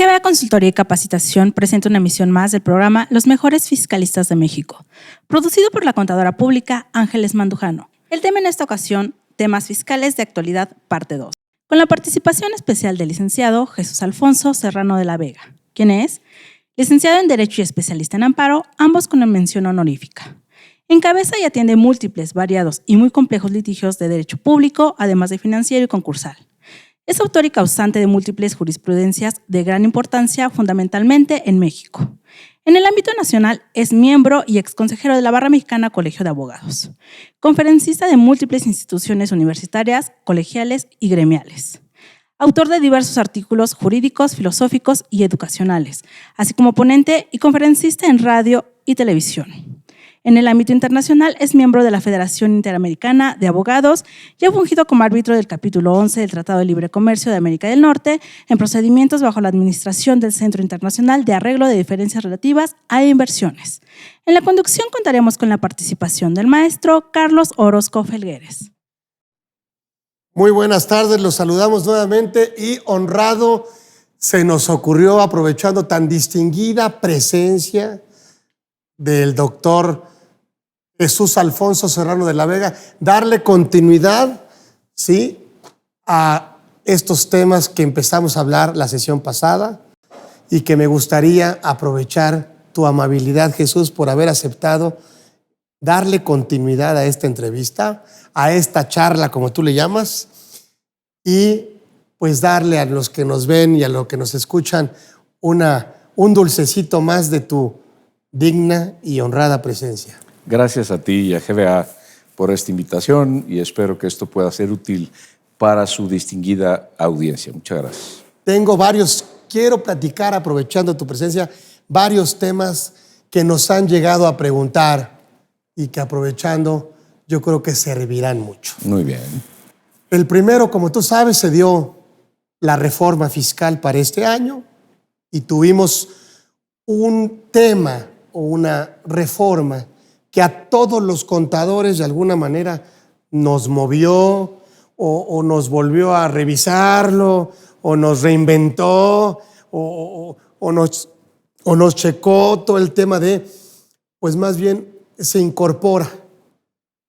GBA Consultoría y Capacitación presenta una emisión más del programa Los Mejores Fiscalistas de México, producido por la contadora pública Ángeles Mandujano. El tema en esta ocasión, temas fiscales de actualidad, parte 2, con la participación especial del licenciado Jesús Alfonso Serrano de la Vega, quien es licenciado en Derecho y especialista en Amparo, ambos con mención honorífica. Encabeza y atiende múltiples, variados y muy complejos litigios de derecho público, además de financiero y concursal. Es autor y causante de múltiples jurisprudencias de gran importancia, fundamentalmente en México. En el ámbito nacional es miembro y exconsejero de la Barra Mexicana Colegio de Abogados, conferencista de múltiples instituciones universitarias, colegiales y gremiales. Autor de diversos artículos jurídicos, filosóficos y educacionales, así como ponente y conferencista en radio y televisión. En el ámbito internacional es miembro de la Federación Interamericana de Abogados y ha fungido como árbitro del capítulo 11 del Tratado de Libre Comercio de América del Norte en procedimientos bajo la administración del Centro Internacional de Arreglo de Diferencias Relativas a Inversiones. En la conducción contaremos con la participación del maestro Carlos Orozco Felgueres. Muy buenas tardes, los saludamos nuevamente y honrado se nos ocurrió, aprovechando tan distinguida presencia del doctor Jesús Alfonso Serrano de la Vega, darle continuidad, ¿sí?, a estos temas que empezamos a hablar la sesión pasada y que me gustaría aprovechar tu amabilidad, Jesús, por haber aceptado darle continuidad a esta entrevista, a esta charla, como tú le llamas, y pues darle a los que nos ven y a los que nos escuchan un dulcecito más de tu digna y honrada presencia. Gracias a ti y a GBA por esta invitación y espero que esto pueda ser útil para su distinguida audiencia. Muchas gracias. Quiero platicar, aprovechando tu presencia, varios temas que nos han llegado a preguntar y que aprovechando yo creo que servirán mucho. Muy bien. El primero, como tú sabes, se dio la reforma fiscal para este año y tuvimos un tema o una reforma que a todos los contadores de alguna manera nos movió o nos volvió a revisarlo o nos reinventó o nos checó todo el tema de, pues más bien se incorpora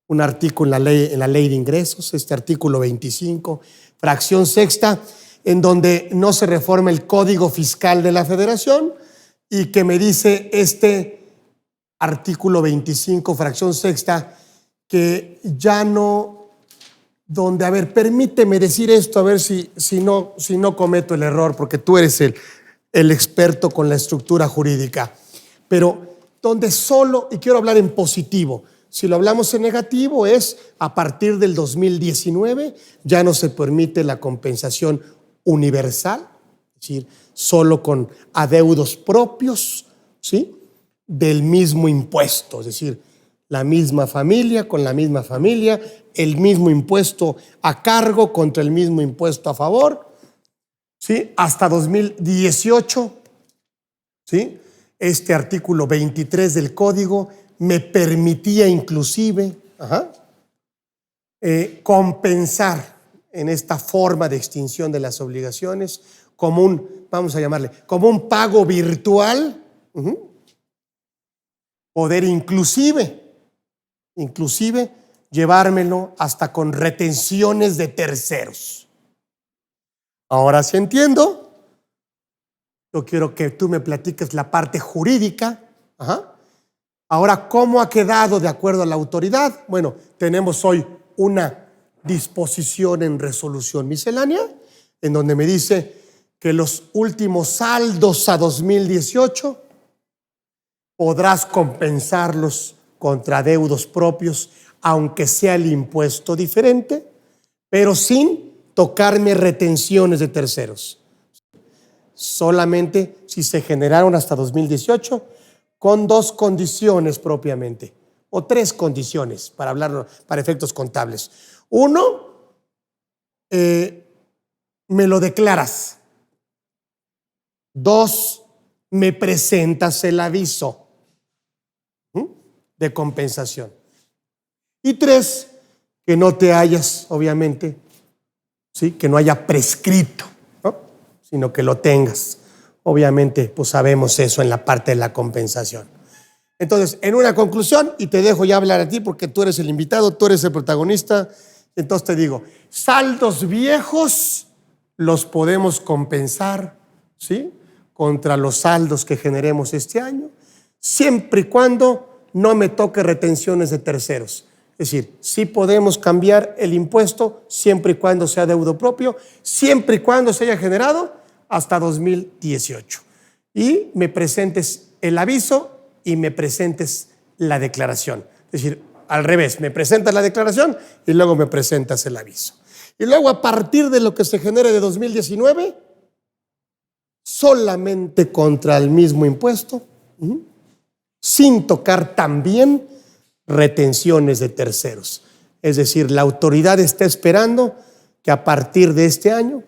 un artículo en la ley de ingresos, este artículo 25, fracción sexta, en donde no se reforma el Código Fiscal de la Federación y que me dice este artículo 25, fracción sexta, que ya no, donde, a ver, permíteme decir esto, a ver si no cometo el error, porque tú eres el experto con la estructura jurídica, pero donde solo, y quiero hablar en positivo, si lo hablamos en negativo es a partir del 2019 ya no se permite la compensación universal, es decir, solo con adeudos propios, ¿sí?, del mismo impuesto, es decir, la misma familia con la misma familia, el mismo impuesto a cargo contra el mismo impuesto a favor, ¿sí?, hasta 2018, ¿sí?, este artículo 23 del Código me permitía inclusive compensar en esta forma de extinción de las obligaciones como vamos a llamarle, como un pago virtual, poder inclusive llevármelo hasta con retenciones de terceros. Ahora sí entiendo. Yo quiero que tú me platiques la parte jurídica. Ahora, ¿cómo ha quedado de acuerdo a la autoridad? Bueno, tenemos hoy una disposición en resolución miscelánea en donde me dice que los últimos saldos a 2018 podrás compensarlos contra adeudos propios, aunque sea el impuesto diferente, pero sin tocarme retenciones de terceros. Solamente si se generaron hasta 2018 con dos condiciones propiamente, o tres condiciones para hablarlo para efectos contables. Uno, me lo declaras. Dos, me presentas el aviso de compensación. Y tres, que no te hayas, obviamente, ¿sí?, que no haya prescrito, ¿no?, sino que lo tengas obviamente pues sabemos eso en la parte de la compensación. Entonces, en una conclusión, y te dejo ya hablar a ti porque tú eres el invitado, tú eres el protagonista, entonces te digo, saldos viejos los podemos compensar, ¿sí?, contra los saldos que generemos este año, siempre y cuando no me toque retenciones de terceros. Es decir, sí podemos cambiar el impuesto siempre y cuando sea deudo propio, siempre y cuando se haya generado hasta 2018. Y me presentes el aviso y me presentes la declaración. Es decir, al revés, me presentas la declaración y luego me presentas el aviso. Y luego, a partir de lo que se genere de 2019, solamente contra el mismo impuesto, sin tocar también retenciones de terceros. Es decir, la autoridad está esperando que a partir de este año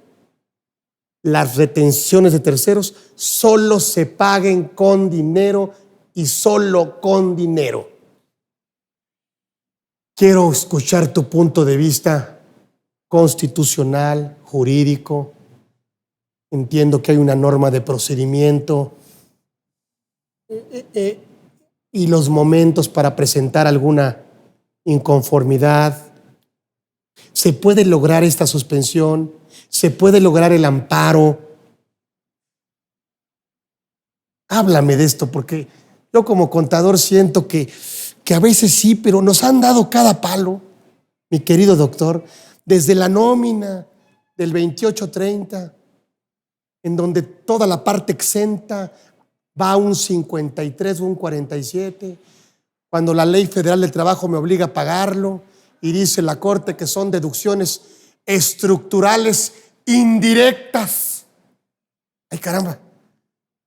las retenciones de terceros solo se paguen con dinero y solo con dinero. Quiero escuchar tu punto de vista constitucional, jurídico. Entiendo que hay una norma de procedimiento y los momentos para presentar alguna inconformidad. ¿Se puede lograr esta suspensión? ¿Se puede lograr el amparo? Háblame de esto, porque yo como contador siento que a veces sí, pero nos han dado cada palo, mi querido doctor, desde la nómina del 2830, en donde toda la parte exenta va a un 53 o un 47, cuando la Ley Federal del Trabajo me obliga a pagarlo, y dice la Corte que son deducciones estructurales indirectas. ¡Ay, caramba!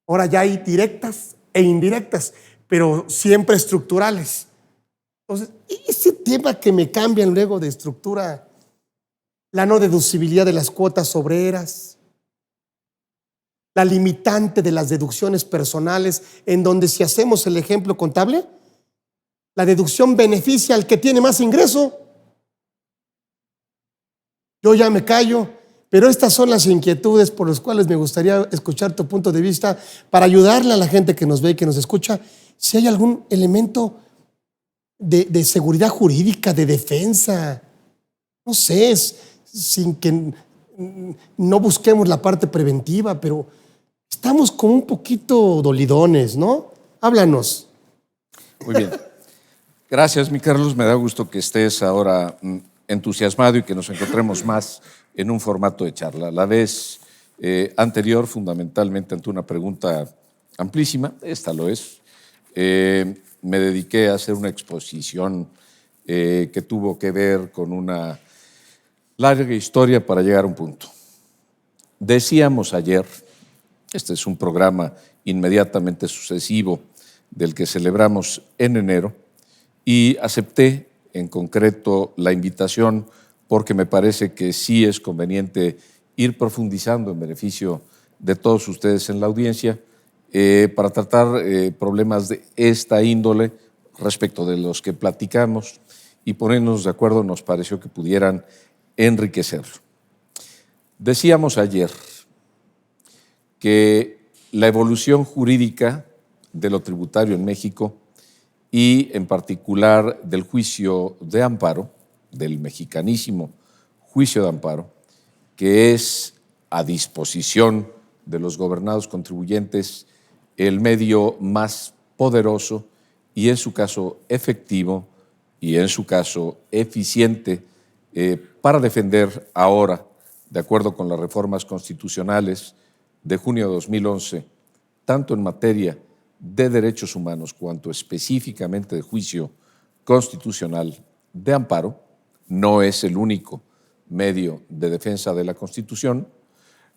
Ahora ya hay directas e indirectas, pero siempre estructurales. Entonces, ese tema que me cambian luego de estructura, la no deducibilidad de las cuotas obreras, la limitante de las deducciones personales, en donde, si hacemos el ejemplo contable, la deducción beneficia al que tiene más ingreso. Yo ya me callo, pero estas son las inquietudes por las cuales me gustaría escuchar tu punto de vista para ayudarle a la gente que nos ve y que nos escucha, si hay algún elemento de seguridad jurídica, de defensa, no sé, sin que no busquemos la parte preventiva, pero estamos como un poquito dolidones, ¿no? Háblanos. Muy bien. Gracias, mi Carlos. Me da gusto que estés ahora entusiasmado y que nos encontremos más en un formato de charla. La vez anterior, fundamentalmente ante una pregunta amplísima, esta lo es, me dediqué a hacer una exposición que tuvo que ver con una larga historia para llegar a un punto. Decíamos ayer, este es un programa inmediatamente sucesivo del que celebramos en enero, y acepté en concreto la invitación porque me parece que sí es conveniente ir profundizando en beneficio de todos ustedes en la audiencia para tratar problemas de esta índole respecto de los que platicamos, y ponernos de acuerdo nos pareció que pudieran enriquecerlo. Decíamos ayer que la evolución jurídica de lo tributario en México, y en particular del juicio de amparo, del mexicanísimo juicio de amparo, que es a disposición de los gobernados contribuyentes el medio más poderoso y, en su caso, efectivo y, en su caso, eficiente para defender ahora, de acuerdo con las reformas constitucionales de junio de 2011, tanto en materia de derechos humanos cuanto específicamente de juicio constitucional de amparo. No es el único medio de defensa de la Constitución,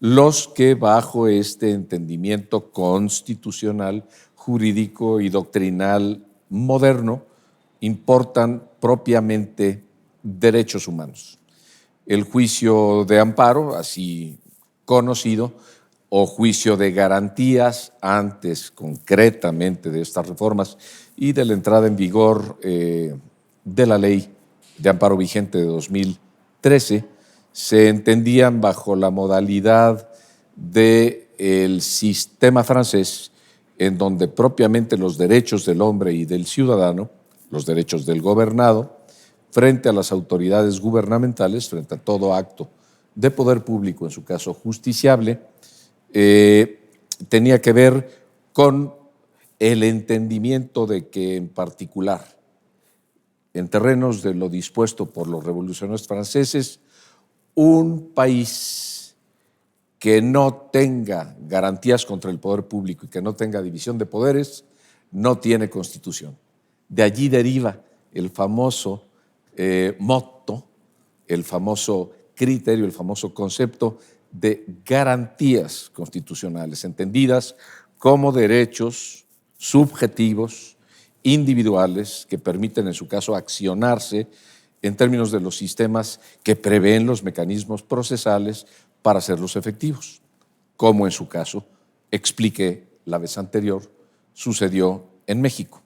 los que bajo este entendimiento constitucional, jurídico y doctrinal moderno importan propiamente derechos humanos. El juicio de amparo, así conocido, o juicio de garantías, antes concretamente de estas reformas y de la entrada en vigor de la ley de amparo vigente de 2013, se entendían bajo la modalidad de el sistema francés, en donde propiamente los derechos del hombre y del ciudadano, los derechos del gobernado, frente a las autoridades gubernamentales, frente a todo acto de poder público, en su caso justiciable, tenía que ver con el entendimiento de que, en particular, en terrenos de lo dispuesto por los revolucionarios franceses, un país que no tenga garantías contra el poder público y que no tenga división de poderes, no tiene constitución. De allí deriva el famoso motto, el famoso criterio, el famoso concepto de garantías constitucionales, entendidas como derechos subjetivos, individuales, que permiten, en su caso, accionarse en términos de los sistemas que prevén los mecanismos procesales para hacerlos efectivos, como en su caso, expliqué la vez anterior, sucedió en México.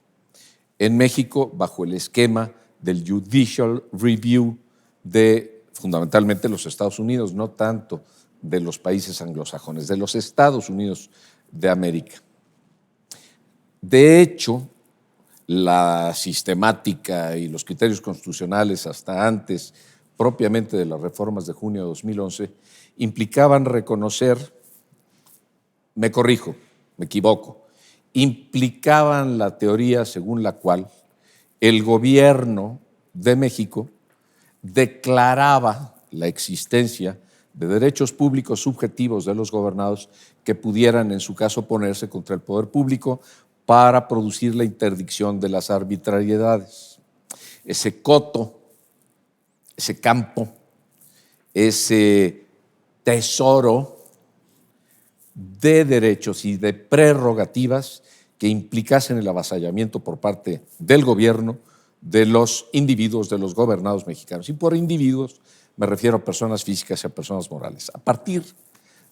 En México, bajo el esquema del Judicial Review de, fundamentalmente, los Estados Unidos, no tanto de los países anglosajones, de los Estados Unidos de América. De hecho, la sistemática y los criterios constitucionales hasta antes, propiamente de las reformas de junio de 2011, implicaban reconocer, me corrijo, me equivoco, implicaban la teoría según la cual el gobierno de México declaraba la existencia de derechos públicos subjetivos de los gobernados que pudieran, en su caso, ponerse contra el poder público para producir la interdicción de las arbitrariedades. Ese coto, ese campo, ese tesoro de derechos y de prerrogativas que implicasen el avasallamiento por parte del gobierno de los individuos, de los gobernados mexicanos. Y por individuos me refiero a personas físicas y a personas morales. A partir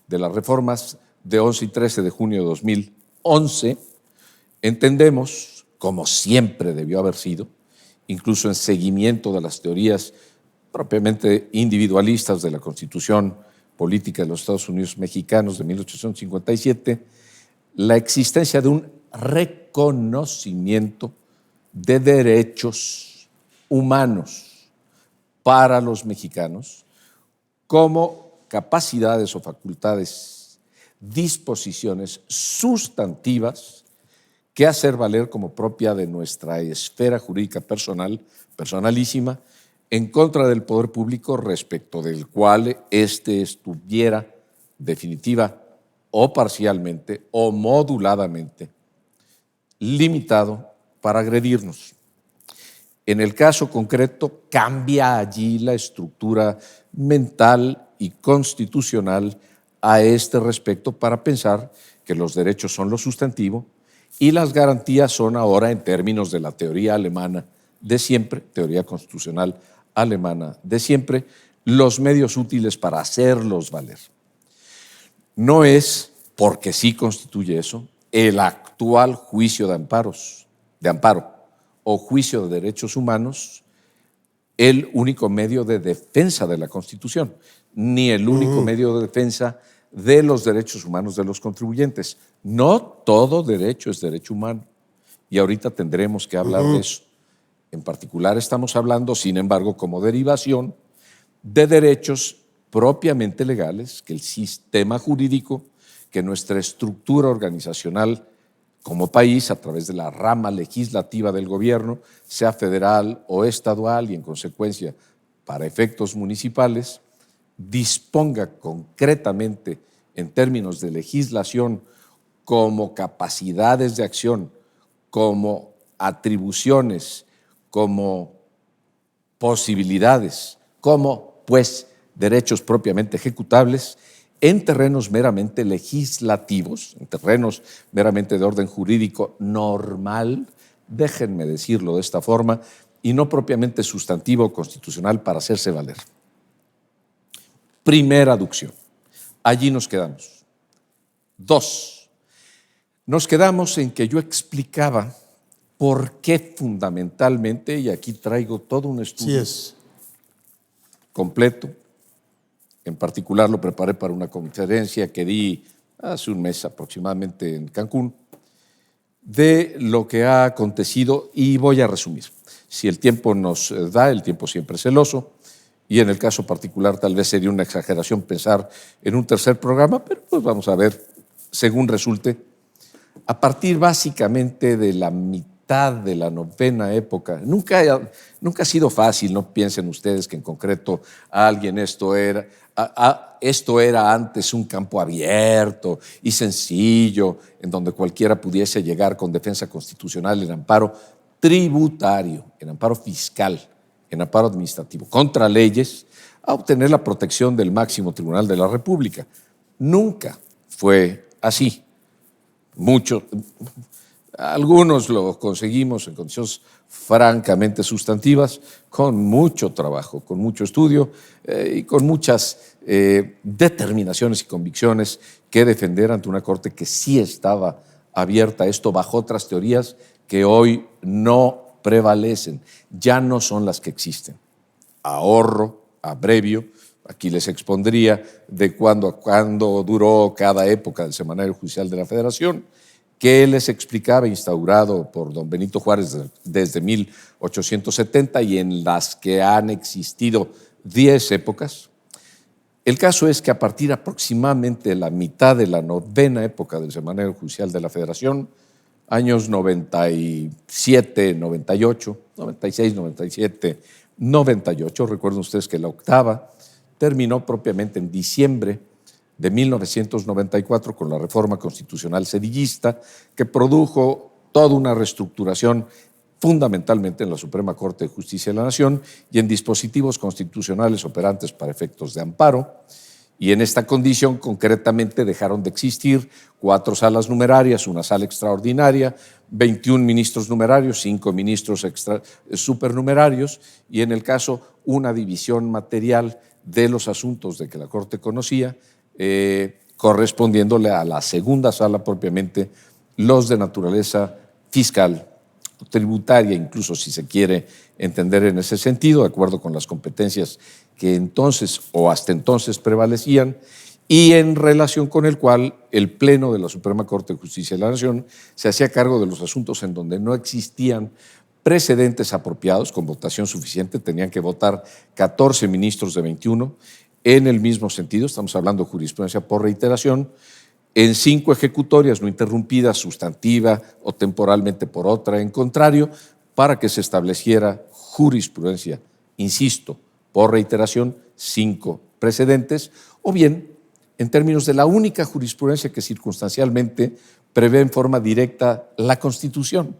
de las reformas de 11 y 13 de junio de 2011, entendemos, como siempre debió haber sido, incluso en seguimiento de las teorías propiamente individualistas de la Constitución Política de los Estados Unidos Mexicanos de 1857, la existencia de un reconocimiento de derechos humanos para los mexicanos como capacidades o facultades, disposiciones sustantivas que hacer valer como propia de nuestra esfera jurídica personal, personalísima, en contra del poder público respecto del cual éste estuviera definitiva o parcialmente o moduladamente limitado para agredirnos. En el caso concreto, cambia allí la estructura mental y constitucional a este respecto para pensar que los derechos son lo sustantivo y las garantías son ahora, en términos de la teoría alemana de siempre, teoría constitucional alemana de siempre, los medios útiles para hacerlos valer. No es, porque sí constituye eso, el actual juicio de amparo o juicio de derechos humanos el único medio de defensa de la Constitución, ni el único medio de defensa de los derechos humanos de los contribuyentes. No todo derecho es derecho humano, y ahorita tendremos que hablar de eso. En particular estamos hablando, sin embargo, como derivación de derechos propiamente legales que el sistema jurídico, que nuestra estructura organizacional como país, a través de la rama legislativa del gobierno, sea federal o estadual y, en consecuencia, para efectos municipales, disponga concretamente en términos de legislación como capacidades de acción, como atribuciones, como posibilidades, como, pues, derechos propiamente ejecutables en terrenos meramente legislativos, en terrenos meramente de orden jurídico normal, déjenme decirlo de esta forma, y no propiamente sustantivo o constitucional para hacerse valer. Primera aducción. Allí nos quedamos. 2. Nos quedamos en que yo explicaba por qué fundamentalmente, y aquí traigo todo un estudio completo, en particular lo preparé para una conferencia que di hace un mes aproximadamente en Cancún, de lo que ha acontecido y voy a resumir. Si el tiempo nos da, el tiempo siempre es celoso, y en el caso particular tal vez sería una exageración pensar en un tercer programa, pero pues vamos a ver, según resulte, a partir básicamente de la mitad de la novena época. Nunca ha sido fácil, no piensen ustedes que en concreto a alguien esto era antes un campo abierto y sencillo, en donde cualquiera pudiese llegar con defensa constitucional en amparo tributario, en amparo fiscal, en amparo administrativo, contra leyes, a obtener la protección del máximo tribunal de la República. Nunca fue así. Algunos lo conseguimos en condiciones francamente sustantivas, con mucho trabajo, con mucho estudio y con muchas determinaciones y convicciones que defender ante una corte que sí estaba abierta a esto bajo otras teorías que hoy no prevalecen, ya no son las que existen. Ahorro, abrevio, aquí les expondría de cuándo a cuándo duró cada época del Semanario Judicial de la Federación, que les explicaba, instaurado por don Benito Juárez desde 1870 y en las que han existido 10 épocas. El caso es que a partir aproximadamente de la mitad de la novena época del Semanario Judicial de la Federación, años 97, 98, 96, 97, 98, recuerden ustedes que la octava terminó propiamente en diciembre de 1994 con la reforma constitucional sedillista que produjo toda una reestructuración fundamentalmente en la Suprema Corte de Justicia de la Nación y en dispositivos constitucionales operantes para efectos de amparo. Y en esta condición concretamente dejaron de existir 4 salas numerarias, una sala extraordinaria, 21 ministros numerarios, 5 ministros supernumerarios y en el caso una división material de los asuntos de que la Corte conocía, correspondiéndole a la segunda sala propiamente los de naturaleza fiscal, tributaria, incluso si se quiere entender en ese sentido, de acuerdo con las competencias que entonces o hasta entonces prevalecían, y en relación con el cual el Pleno de la Suprema Corte de Justicia de la Nación se hacía cargo de los asuntos en donde no existían precedentes apropiados con votación suficiente, tenían que votar 14 ministros de 21 en el mismo sentido, estamos hablando de jurisprudencia por reiteración, en 5 ejecutorias no interrumpidas, sustantiva o temporalmente por otra, en contrario, para que se estableciera jurisprudencia, insisto, por reiteración, 5 precedentes, o bien en términos de la única jurisprudencia que circunstancialmente prevé en forma directa la Constitución,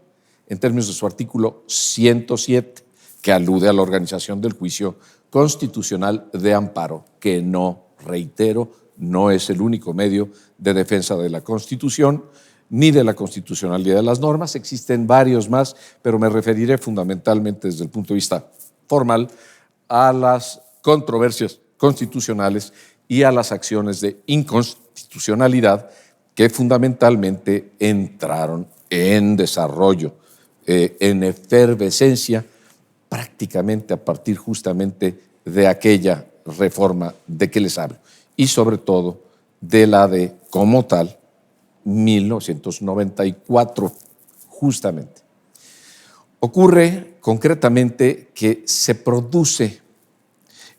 en términos de su artículo 107, que alude a la organización del juicio constitucional de amparo, que no, reitero, no es el único medio de defensa de la Constitución ni de la constitucionalidad de las normas. Existen varios más, pero me referiré fundamentalmente desde el punto de vista formal a las controversias constitucionales y a las acciones de inconstitucionalidad que fundamentalmente entraron en desarrollo, en efervescencia, prácticamente a partir justamente de aquella reforma de que les hablo. Y sobre todo de la de, como tal, 1994, justamente. Ocurre concretamente que se produce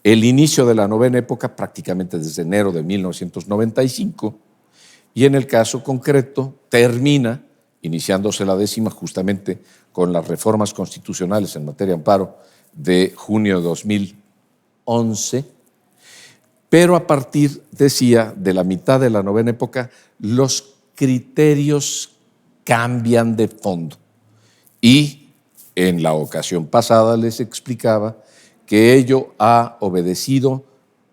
el inicio de la novena época prácticamente desde enero de 1995 y en el caso concreto termina, iniciándose la 10ª justamente con las reformas constitucionales en materia de amparo de junio de 2011, pero a partir, decía, de la mitad de la novena época, los criterios cambian de fondo. Y en la ocasión pasada les explicaba que ello ha obedecido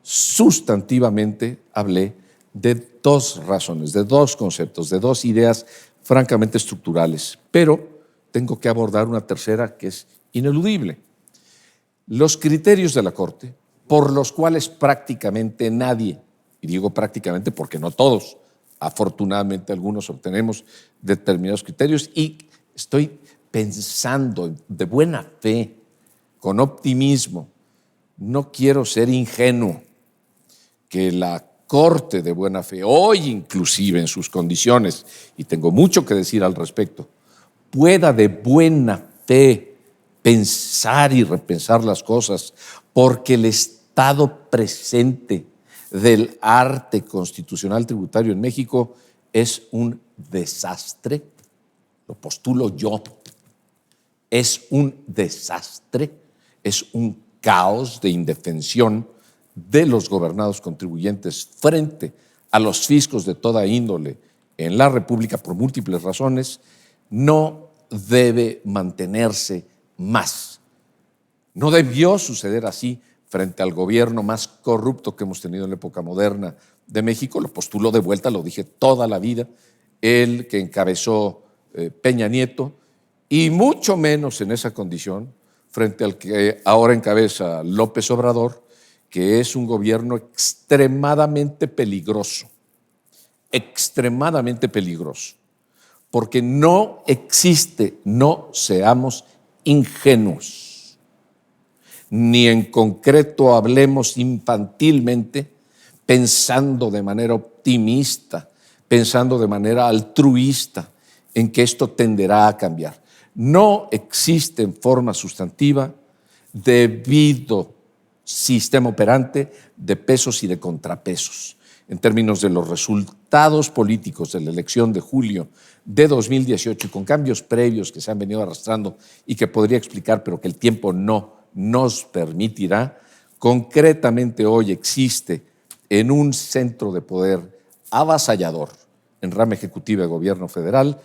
sustantivamente, hablé de 2 razones, de 2 conceptos, de 2 ideas francamente estructurales, pero tengo que abordar una tercera que es ineludible. Los criterios de la Corte, por los cuales prácticamente nadie, y digo prácticamente porque no todos, afortunadamente algunos obtenemos determinados criterios y estoy pensando de buena fe, con optimismo, no quiero ser ingenuo, que la Corte de buena fe, hoy inclusive en sus condiciones, y tengo mucho que decir al respecto, pueda de buena fe pensar y repensar las cosas, porque el estado presente del arte constitucional tributario en México es un desastre, lo postulo yo, es un desastre, es un caos de indefensión de los gobernados contribuyentes frente a los fiscos de toda índole en la República por múltiples razones, no debe mantenerse más. No debió suceder así frente al gobierno más corrupto que hemos tenido en la época moderna de México. Lo postuló de vuelta, lo dije toda la vida, el que encabezó Peña Nieto, y mucho menos en esa condición frente al que ahora encabeza López Obrador, que es un gobierno extremadamente peligroso, porque no existe, no seamos ingenuos, ni en concreto hablemos infantilmente, pensando de manera optimista, pensando de manera altruista en que esto tenderá a cambiar. No existe en forma sustantiva debido sistema operante de pesos y de contrapesos. En términos de los resultados políticos de la elección de julio de 2018 y con cambios previos que se han venido arrastrando y que podría explicar, pero que el tiempo no nos permitirá, concretamente hoy existe en un centro de poder avasallador en rama ejecutiva de gobierno federal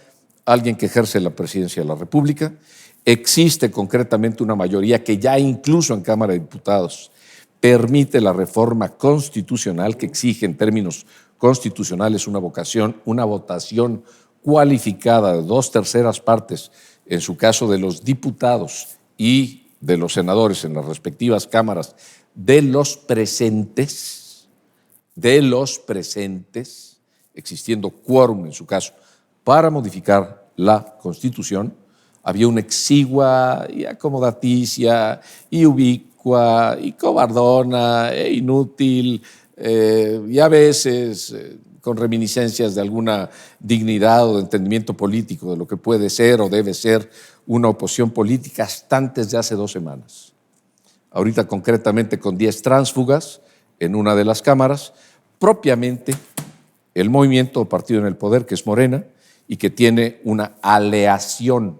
alguien que ejerce la presidencia de la República. Existe concretamente una mayoría que ya incluso en Cámara de Diputados permite la reforma constitucional que exige en términos constitucionales una votación cualificada de 2/3 partes, en su caso de los diputados y de los senadores en las respectivas cámaras, de los presentes, existiendo quórum en su caso, para modificar la Constitución. Había una exigua y acomodaticia y ubicua y cobardona e inútil y a veces con reminiscencias de alguna dignidad o de entendimiento político de lo que puede ser o debe ser una oposición política hasta antes de hace 2 semanas. Ahorita concretamente con 10 tránsfugas en una de las cámaras, propiamente el movimiento o partido en el poder, que es Morena, y que tiene una aleación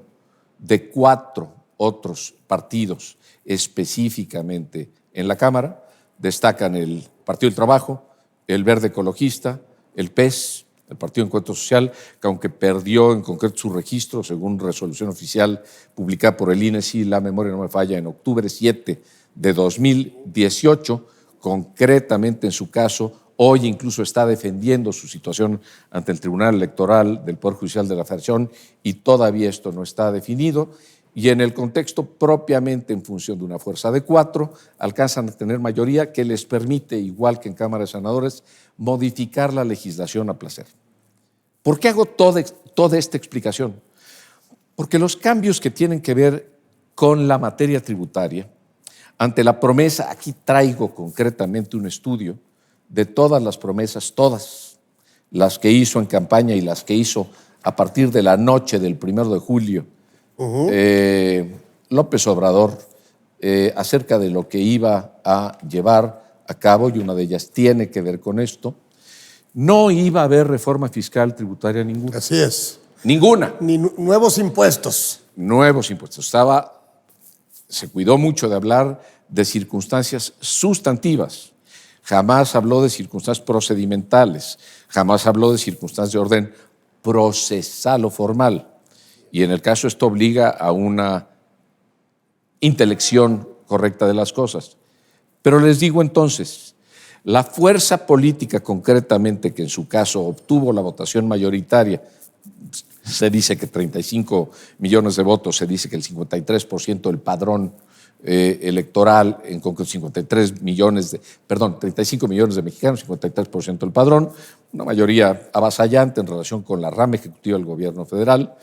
de 4 otros partidos específicamente en la Cámara. Destacan el Partido del Trabajo, el Verde Ecologista, el PES, el Partido Encuentro Social, que aunque perdió en concreto su registro, según resolución oficial publicada por el INE, si la memoria no me falla, en octubre 7 de 2018, concretamente en su caso, hoy incluso está defendiendo su situación ante el Tribunal Electoral del Poder Judicial de la Federación y todavía esto no está definido. Y en el contexto propiamente en función de una fuerza de 4, alcanzan a tener mayoría que les permite, igual que en Cámara de Senadores, modificar la legislación a placer. ¿Por qué hago toda esta explicación? Porque los cambios que tienen que ver con la materia tributaria, ante la promesa, aquí traigo concretamente un estudio de todas las promesas, todas las que hizo en campaña y las que hizo a partir de la noche del 1 de julio, López Obrador, acerca de lo que iba a llevar a cabo, y una de ellas tiene que ver con esto. No iba a haber reforma fiscal tributaria ninguna. Así es. Ninguna. Ni nuevos impuestos. Nuevos impuestos. Se cuidó mucho de hablar de circunstancias sustantivas. Jamás habló de circunstancias procedimentales, jamás habló de circunstancias de orden procesal o formal. Y en el caso esto obliga a una intelección correcta de las cosas. Pero les digo entonces, la fuerza política concretamente que en su caso obtuvo la votación mayoritaria, se dice que 35 millones de votos, se dice que el 53% del padrón electoral, en concreto 35 millones de mexicanos, 53% del padrón, una mayoría avasallante en relación con la rama ejecutiva del gobierno federal,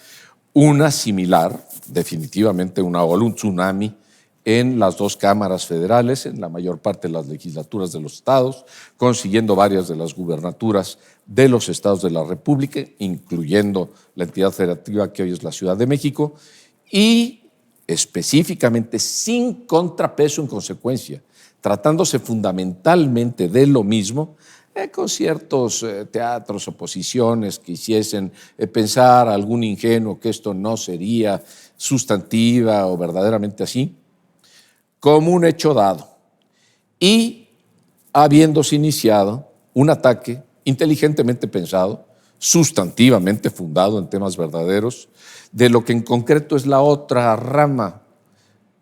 una similar, definitivamente una ola, un tsunami en las dos cámaras federales, en la mayor parte de las legislaturas de los estados, consiguiendo varias de las gubernaturas de los estados de la República, incluyendo la entidad federativa que hoy es la Ciudad de México, y específicamente sin contrapeso en consecuencia, tratándose fundamentalmente de lo mismo, con ciertos teatros o posiciones que hiciesen pensar a algún ingenuo que esto no sería sustantiva o verdaderamente así, como un hecho dado, y habiéndose iniciado un ataque inteligentemente pensado, sustantivamente fundado en temas verdaderos, de lo que en concreto es la otra rama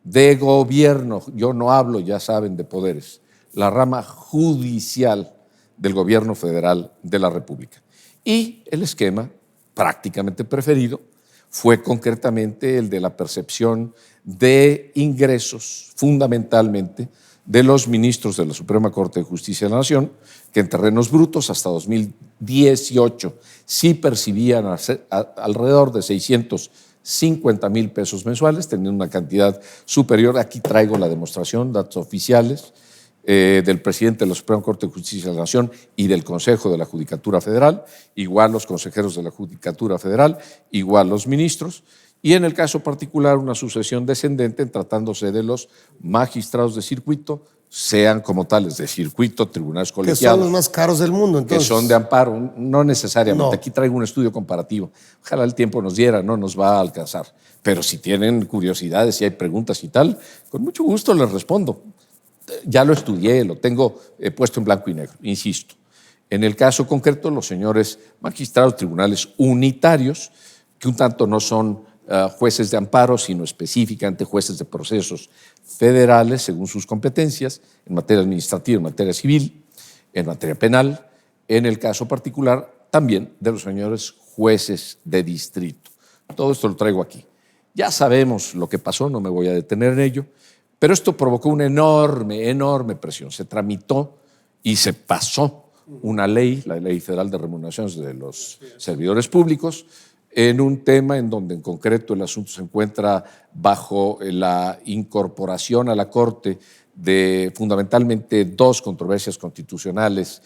de gobierno. Yo no hablo, ya saben, de poderes, la rama judicial del gobierno federal de la República. Y el esquema prácticamente preferido fue concretamente el de la percepción de ingresos, fundamentalmente de los ministros de la Suprema Corte de Justicia de la Nación, que en terrenos brutos hasta 2018 sí percibían alrededor de 650,000 pesos mensuales, teniendo una cantidad superior. Aquí traigo la demostración, datos oficiales del presidente de la Suprema Corte de Justicia de la Nación y del Consejo de la Judicatura Federal, igual los consejeros de la Judicatura Federal, igual los ministros, y en el caso particular una sucesión descendente en tratándose de los magistrados de circuito, sean como tales de circuito, tribunales colegiados. Que son los más caros del mundo, entonces. Que son de amparo, no necesariamente. No. Aquí traigo un estudio comparativo. Ojalá el tiempo nos diera, no nos va a alcanzar. Pero si tienen curiosidades, si hay preguntas y tal, con mucho gusto les respondo. Ya lo estudié, lo tengo puesto en blanco y negro, insisto. En el caso concreto, los señores magistrados, tribunales unitarios, que un tanto no son jueces de amparo, sino específicamente jueces de procesos federales según sus competencias en materia administrativa, en materia civil, en materia penal, en el caso particular también de los señores jueces de distrito. Todo esto lo traigo aquí. Ya sabemos lo que pasó, no me voy a detener en ello, pero esto provocó una enorme presión. Se tramitó y se pasó una ley, la Ley Federal de Remuneraciones de los Servidores Públicos, en un tema en donde en concreto el asunto se encuentra bajo la incorporación a la Corte de fundamentalmente tres controversias constitucionales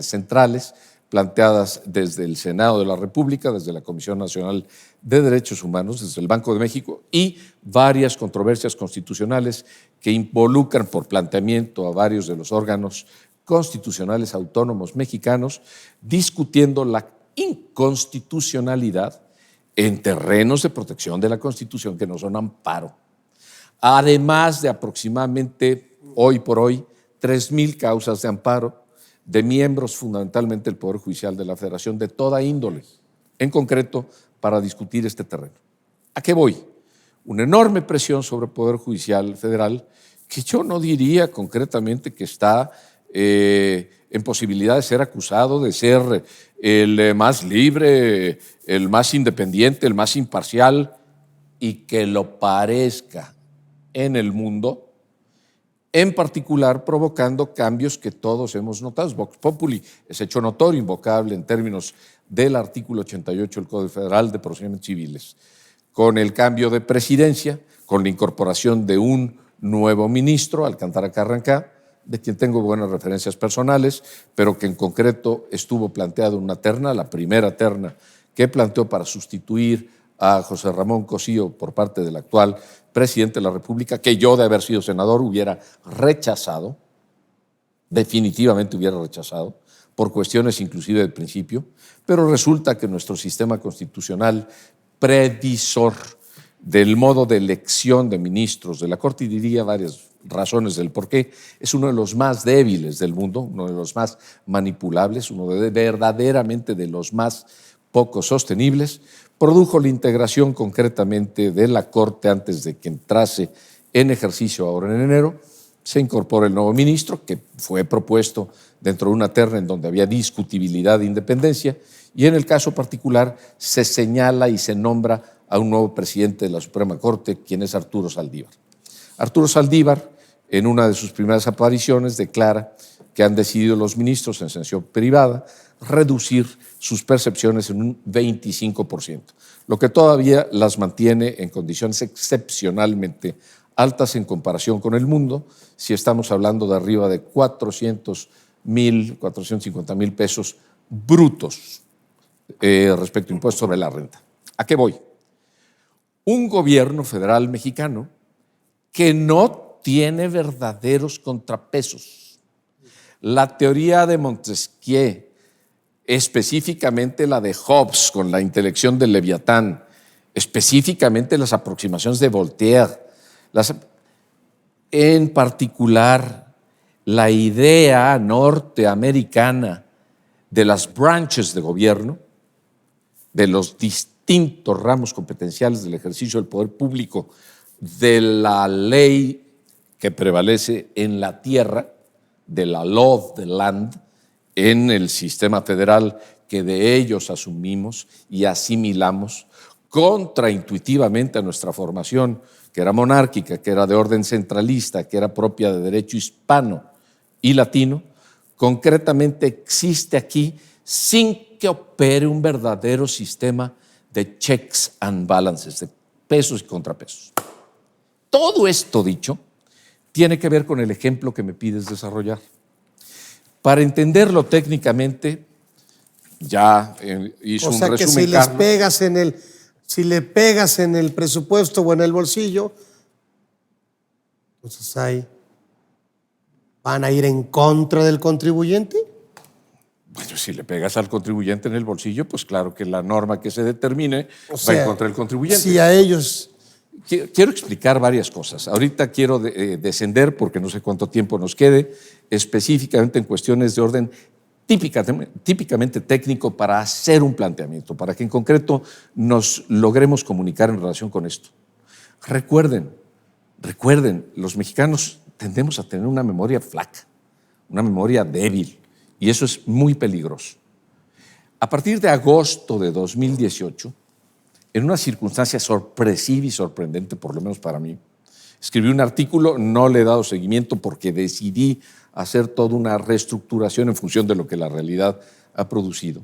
centrales, planteadas desde el Senado de la República, desde la Comisión Nacional de Derechos Humanos, desde el Banco de México, y varias controversias constitucionales que involucran por planteamiento a varios de los órganos constitucionales autónomos mexicanos, discutiendo la inconstitucionalidad en terrenos de protección de la Constitución que no son amparo. Además de aproximadamente, hoy por hoy, 3,000 causas de amparo de miembros fundamentalmente del Poder Judicial de la Federación de toda índole, en concreto para discutir este terreno. ¿A qué voy? Una enorme presión sobre el Poder Judicial Federal que yo no diría concretamente que está en posibilidad de ser acusado de ser el más libre, el más independiente, el más imparcial, y que lo parezca en el mundo, en particular provocando cambios que todos hemos notado. Vox Populi es hecho notorio, invocable en términos del artículo 88 del Código Federal de Procedimientos Civiles, con el cambio de presidencia, con la incorporación de un nuevo ministro, Alcántara Carrancá, de quien tengo buenas referencias personales, pero que en concreto estuvo planteado una terna, la primera terna que planteó para sustituir a José Ramón Cosío por parte del actual presidente de la República, que yo de haber sido senador hubiera rechazado, definitivamente hubiera rechazado, por cuestiones inclusive del principio, pero resulta que nuestro sistema constitucional previsor del modo de elección de ministros de la Corte, y diría varias razones del por qué, es uno de los más débiles del mundo, uno de los más manipulables, uno de verdaderamente de los más poco sostenibles, produjo la integración concretamente de la Corte antes de que entrase en ejercicio ahora en enero. Se incorpora el nuevo ministro, que fue propuesto dentro de una terna en donde había discutibilidad de independencia, y en el caso particular se señala y se nombra a un nuevo presidente de la Suprema Corte, quien es Arturo Saldívar. Arturo Saldívar, en una de sus primeras apariciones, declara que han decidido los ministros en sesión privada reducir sus percepciones en un 25%, lo que todavía las mantiene en condiciones excepcionalmente altas en comparación con el mundo, si estamos hablando de arriba de 450,000 pesos brutos respecto a impuestos sobre la renta. ¿A qué voy? Un gobierno federal mexicano que no tiene verdaderos contrapesos. La teoría de Montesquieu, específicamente la de Hobbes con la intelección del Leviatán, específicamente las aproximaciones de Voltaire, en particular la idea norteamericana de las branches de gobierno, de los distintos ramos competenciales del ejercicio del poder público, de la ley que prevalece en la tierra, de la law of the land, en el sistema federal que de ellos asumimos y asimilamos contraintuitivamente a nuestra formación, que era monárquica, que era de orden centralista, que era propia de derecho hispano y latino, concretamente existe aquí sin que opere un verdadero sistema de checks and balances, de pesos y contrapesos. Todo esto dicho tiene que ver con el ejemplo que me pides desarrollar. Para entenderlo técnicamente, ya hizo un resumen. O sea que si le pegas en el presupuesto o en el bolsillo, entonces ahí van a ir en contra del contribuyente. Bueno, si le pegas al contribuyente en el bolsillo, pues claro que la norma que se determine va en contra del contribuyente. Si a ellos... Quiero explicar varias cosas. Ahorita quiero descender, porque no sé cuánto tiempo nos quede, específicamente en cuestiones de orden típicamente técnico para hacer un planteamiento, para que en concreto nos logremos comunicar en relación con esto. Recuerden, los mexicanos tendemos a tener una memoria flaca, una memoria débil, y eso es muy peligroso. A partir de agosto de 2018, en una circunstancia sorpresiva y sorprendente, por lo menos para mí, escribí un artículo, no le he dado seguimiento porque decidí hacer toda una reestructuración en función de lo que la realidad ha producido.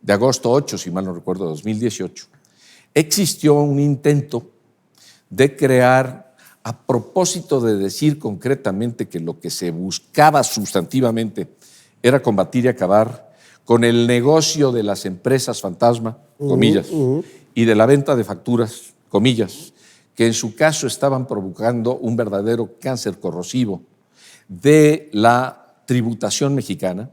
De agosto 8, si mal no recuerdo, de 2018, existió un intento de crear, a propósito de decir concretamente que lo que se buscaba sustantivamente era combatir y acabar con el negocio de las empresas fantasma, comillas, y de la venta de facturas, comillas, que en su caso estaban provocando un verdadero cáncer corrosivo de la tributación mexicana,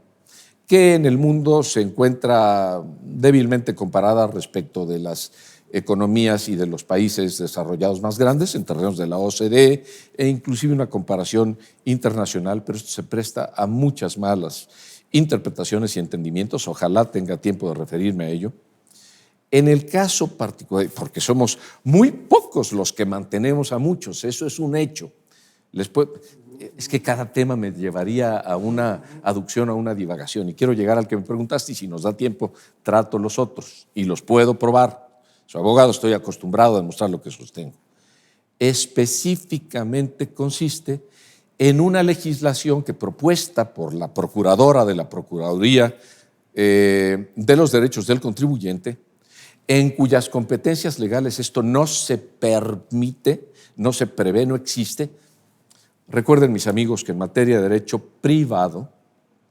que en el mundo se encuentra débilmente comparada respecto de las economías y de los países desarrollados más grandes en terrenos de la OCDE e inclusive una comparación internacional, pero esto se presta a muchas malas interpretaciones y entendimientos. Ojalá tenga tiempo de referirme a ello. En el caso particular, porque somos muy pocos los que mantenemos a muchos, eso es un hecho. Es que cada tema me llevaría a una aducción, a una divagación, y quiero llegar al que me preguntaste, y si nos da tiempo, trato los otros, y los puedo probar. Soy abogado, estoy acostumbrado a demostrar lo que sostengo. Específicamente consiste en una legislación que propuesta por la procuradora de la Procuraduría de los Derechos del Contribuyente, en cuyas competencias legales esto no se permite, no se prevé, no existe. Recuerden, mis amigos, que en materia de derecho privado,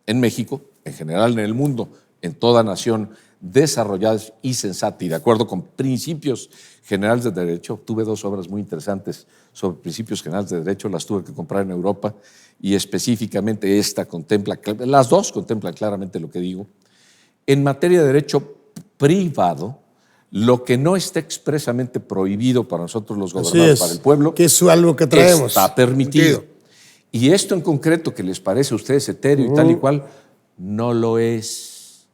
en México, en general en el mundo, en toda nación desarrollada y sensata y de acuerdo con principios generales de derecho, tuve 2 obras muy interesantes sobre principios generales de derecho, las tuve que comprar en Europa, y específicamente esta contempla, las dos contemplan claramente lo que digo. En materia de derecho privado, lo que no está expresamente prohibido para nosotros los gobernados, para el pueblo, que es algo que traemos, está permitido. Y esto en concreto que les parece a ustedes etéreo y tal y cual, no lo es.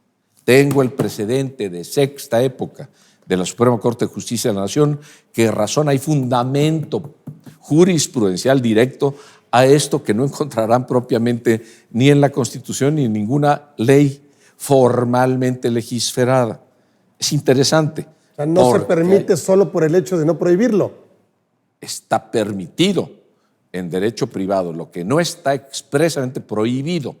Tengo el precedente de sexta época de la Suprema Corte de Justicia de la Nación que razona, hay fundamento jurisprudencial directo a esto que no encontrarán propiamente ni en la Constitución ni en ninguna ley formalmente legislada. Es interesante. O sea, no se permite solo por el hecho de no prohibirlo. Está permitido en derecho privado. Lo que no está expresamente prohibido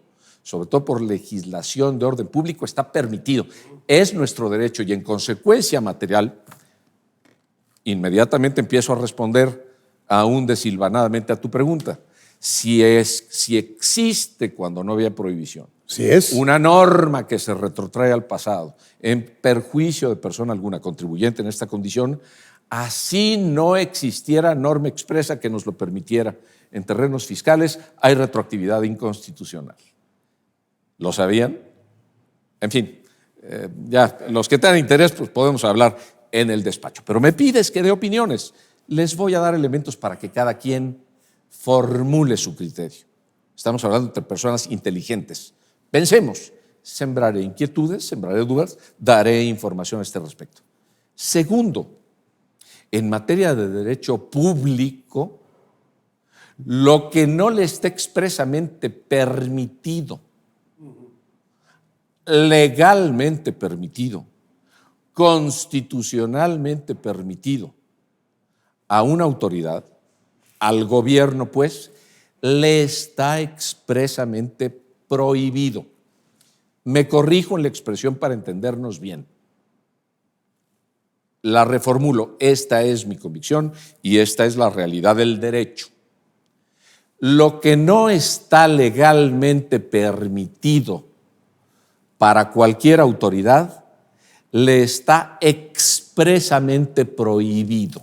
sobre todo por legislación de orden público, está permitido. Es nuestro derecho y en consecuencia material, inmediatamente empiezo a responder aún desilvanadamente a tu pregunta. Si existe cuando no había prohibición, Sí es. una norma que se retrotrae al pasado en perjuicio de persona alguna contribuyente en esta condición, así no existiera norma expresa que nos lo permitiera en terrenos fiscales, hay retroactividad inconstitucional. ¿Lo sabían? En fin, ya los que tengan interés, pues podemos hablar en el despacho. Pero me pides que dé opiniones. Les voy a dar elementos para que cada quien formule su criterio. Estamos hablando entre personas inteligentes. Pensemos, sembraré inquietudes, sembraré dudas, daré información a este respecto. Segundo, en materia de derecho público, lo que no le está expresamente permitido, legalmente permitido, constitucionalmente permitido a una autoridad, al gobierno, pues, le está expresamente prohibido. Me corrijo en la expresión para entendernos bien. La reformulo. Esta es mi convicción y esta es la realidad del derecho. Lo que no está legalmente permitido para cualquier autoridad le está expresamente prohibido.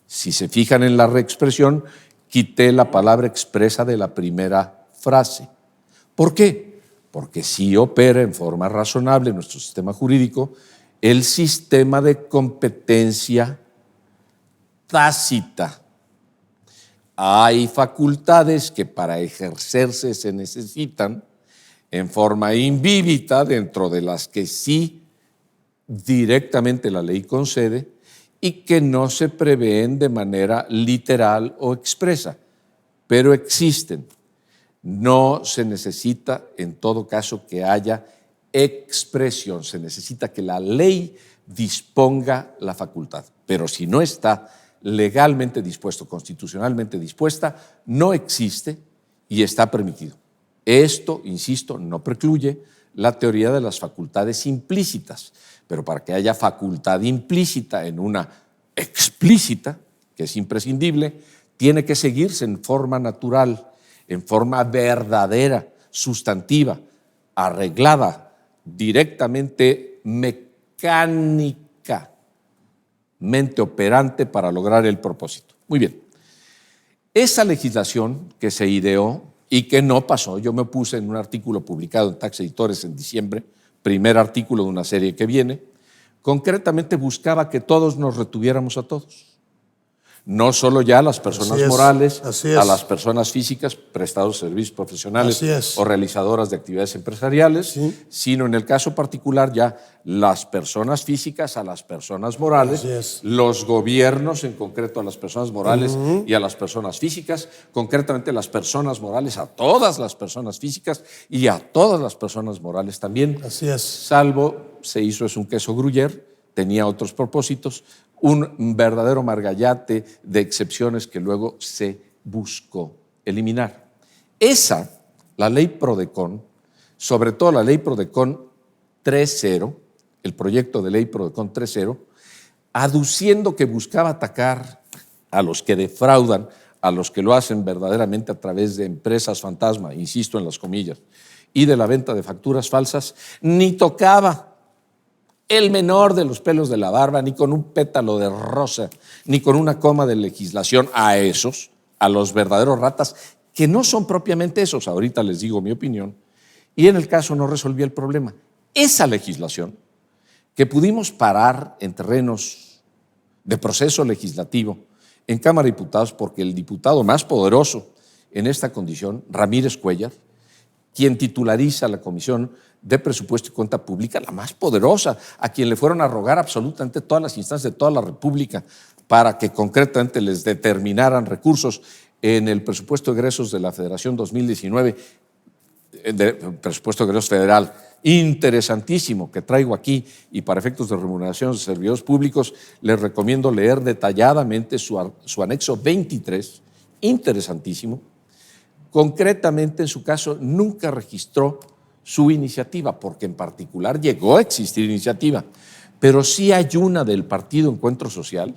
Si se fijan en la reexpresión, quité la palabra expresa de la primera frase. ¿Por qué? Porque sí opera en forma razonable en nuestro sistema jurídico el sistema de competencia tácita. Hay facultades que para ejercerse se necesitan en forma invíbita, dentro de las que sí directamente la ley concede, y que no se prevén de manera literal o expresa, pero existen. No se necesita, en todo caso, que haya expresión, se necesita que la ley disponga la facultad, pero si no está legalmente dispuesto, constitucionalmente dispuesta, no existe y está permitido. Esto, insisto, no precluye la teoría de las facultades implícitas, pero para que haya facultad implícita en una explícita, que es imprescindible, tiene que seguirse en forma natural, en forma verdadera, sustantiva, arreglada, directamente mecánicamente operante para lograr el propósito. Muy bien. Esa legislación que se ideó y que no pasó, yo me opuse en un artículo publicado en Tax Editores en diciembre, primer artículo de una serie que viene, concretamente buscaba que todos nos retuviéramos a todos. No solo ya a las personas morales, a las personas físicas, prestadores de servicios profesionales o realizadoras de actividades empresariales, sino en el caso particular ya las personas físicas a las personas morales, los gobiernos en concreto a las personas morales y a las personas físicas, concretamente las personas morales a todas las personas físicas y a todas las personas morales también. Salvo se hizo es un queso gruyère, tenía otros propósitos, un verdadero margallate de excepciones que luego se buscó eliminar. La ley Prodecon, sobre todo la ley Prodecon 3.0, el proyecto de ley Prodecon 3.0, aduciendo que buscaba atacar a los que defraudan, a los que lo hacen verdaderamente a través de empresas fantasma, insisto en las comillas, y de la venta de facturas falsas, ni tocaba el menor de los pelos de la barba, ni con un pétalo de rosa, ni con una coma de legislación a esos, a los verdaderos ratas, que no son propiamente esos, ahorita les digo mi opinión, y en el caso no resolvía el problema. Esa legislación que pudimos parar en terrenos de proceso legislativo en Cámara de Diputados, porque el diputado más poderoso en esta condición, Ramírez Cuéllar, quien titulariza la Comisión de Presupuesto y Cuenta Pública, la más poderosa, a quien le fueron a rogar absolutamente todas las instancias de toda la República para que concretamente les determinaran recursos en el presupuesto de egresos de la Federación 2019, presupuesto de egresos federal, interesantísimo que traigo aquí y para efectos de remuneración de servidores públicos, les recomiendo leer detalladamente su anexo 23, interesantísimo. Concretamente, en su caso, nunca registró su iniciativa, porque en particular llegó a existir iniciativa, pero sí hay una del Partido Encuentro Social,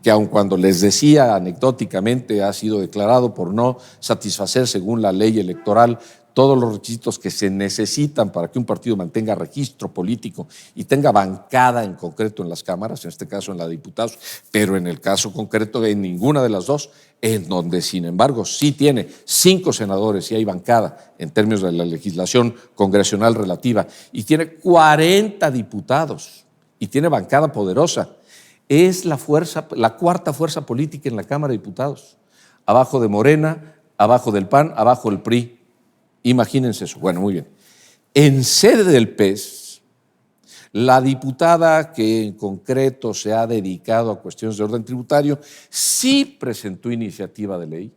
que aun cuando les decía anecdóticamente ha sido declarado por no satisfacer, según la ley electoral, todos los requisitos que se necesitan para que un partido mantenga registro político y tenga bancada en concreto en las cámaras, en este caso en la de diputados, pero en el caso concreto en ninguna de las dos, en donde sin embargo sí tiene 5 senadores y hay bancada en términos de la legislación congresional relativa, y tiene 40 diputados y tiene bancada poderosa. Es la cuarta fuerza política en la Cámara de Diputados, abajo de Morena, abajo del PAN, abajo del PRI. Imagínense eso. Bueno, muy bien. En sede del PES, la diputada que en concreto se ha dedicado a cuestiones de orden tributario sí presentó iniciativa de ley,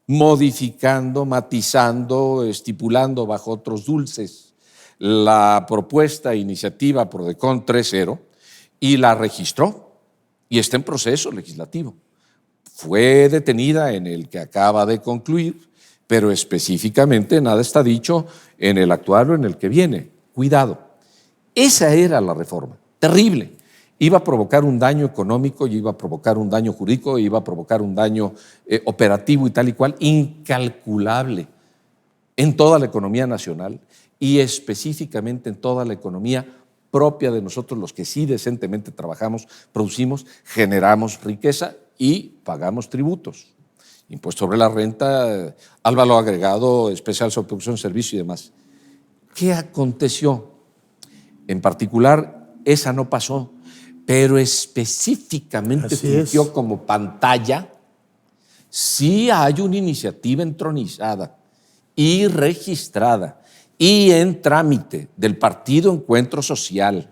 modificando, matizando, estipulando bajo otros dulces la propuesta iniciativa Prodecon 3.0 y la registró y está en proceso legislativo. Fue detenida en el que acaba de concluir, pero específicamente nada está dicho en el actual o en el que viene. Cuidado, esa era la reforma, terrible. Iba a provocar un daño económico, y iba a provocar un daño jurídico, iba a provocar un daño operativo y tal y cual, incalculable en toda la economía nacional y específicamente en toda la economía propia de nosotros, los que sí decentemente trabajamos, producimos, generamos riqueza y pagamos tributos. Impuesto sobre la renta, al valor agregado, especial sobre producción, servicio y demás. ¿Qué aconteció? En particular, esa no pasó, pero específicamente fungió como pantalla. Sí hay una iniciativa entronizada y registrada y en trámite del Partido Encuentro Social,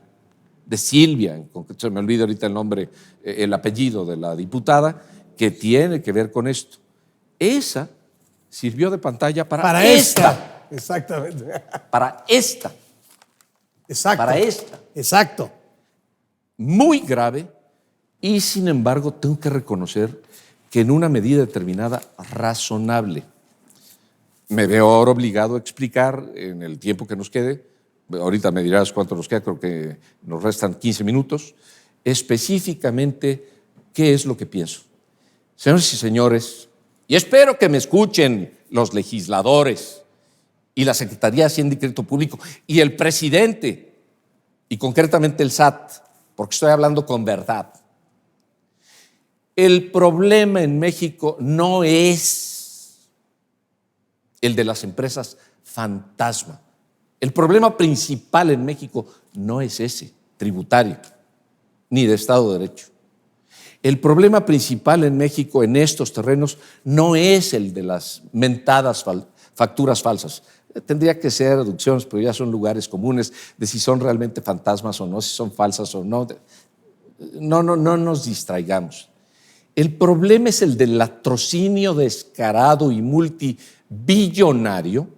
de Silvia, en concreto, se me olvida ahorita el nombre, el apellido de la diputada, que tiene que ver con esto. Esa sirvió de pantalla para esta. Exactamente. Para esta. Exacto. Para esta. Exacto. Muy grave, y sin embargo tengo que reconocer que en una medida determinada razonable. Me veo ahora obligado a explicar en el tiempo que nos quede, ahorita me dirás cuánto nos queda, creo que nos restan 15 minutos, específicamente qué es lo que pienso. Señores y señores, y espero que me escuchen los legisladores y la Secretaría de Hacienda y Crédito Público y el presidente, y concretamente el SAT, porque estoy hablando con verdad. El problema en México no es el de las empresas fantasma. El problema principal en México no es ese, tributario, ni de Estado de Derecho. El problema principal en México en estos terrenos no es el de las mentadas facturas falsas. Tendría que ser deducciones, pero ya son lugares comunes de si son realmente fantasmas o no, si son falsas o no. No nos distraigamos. El problema es el del latrocinio descarado y multibillonario,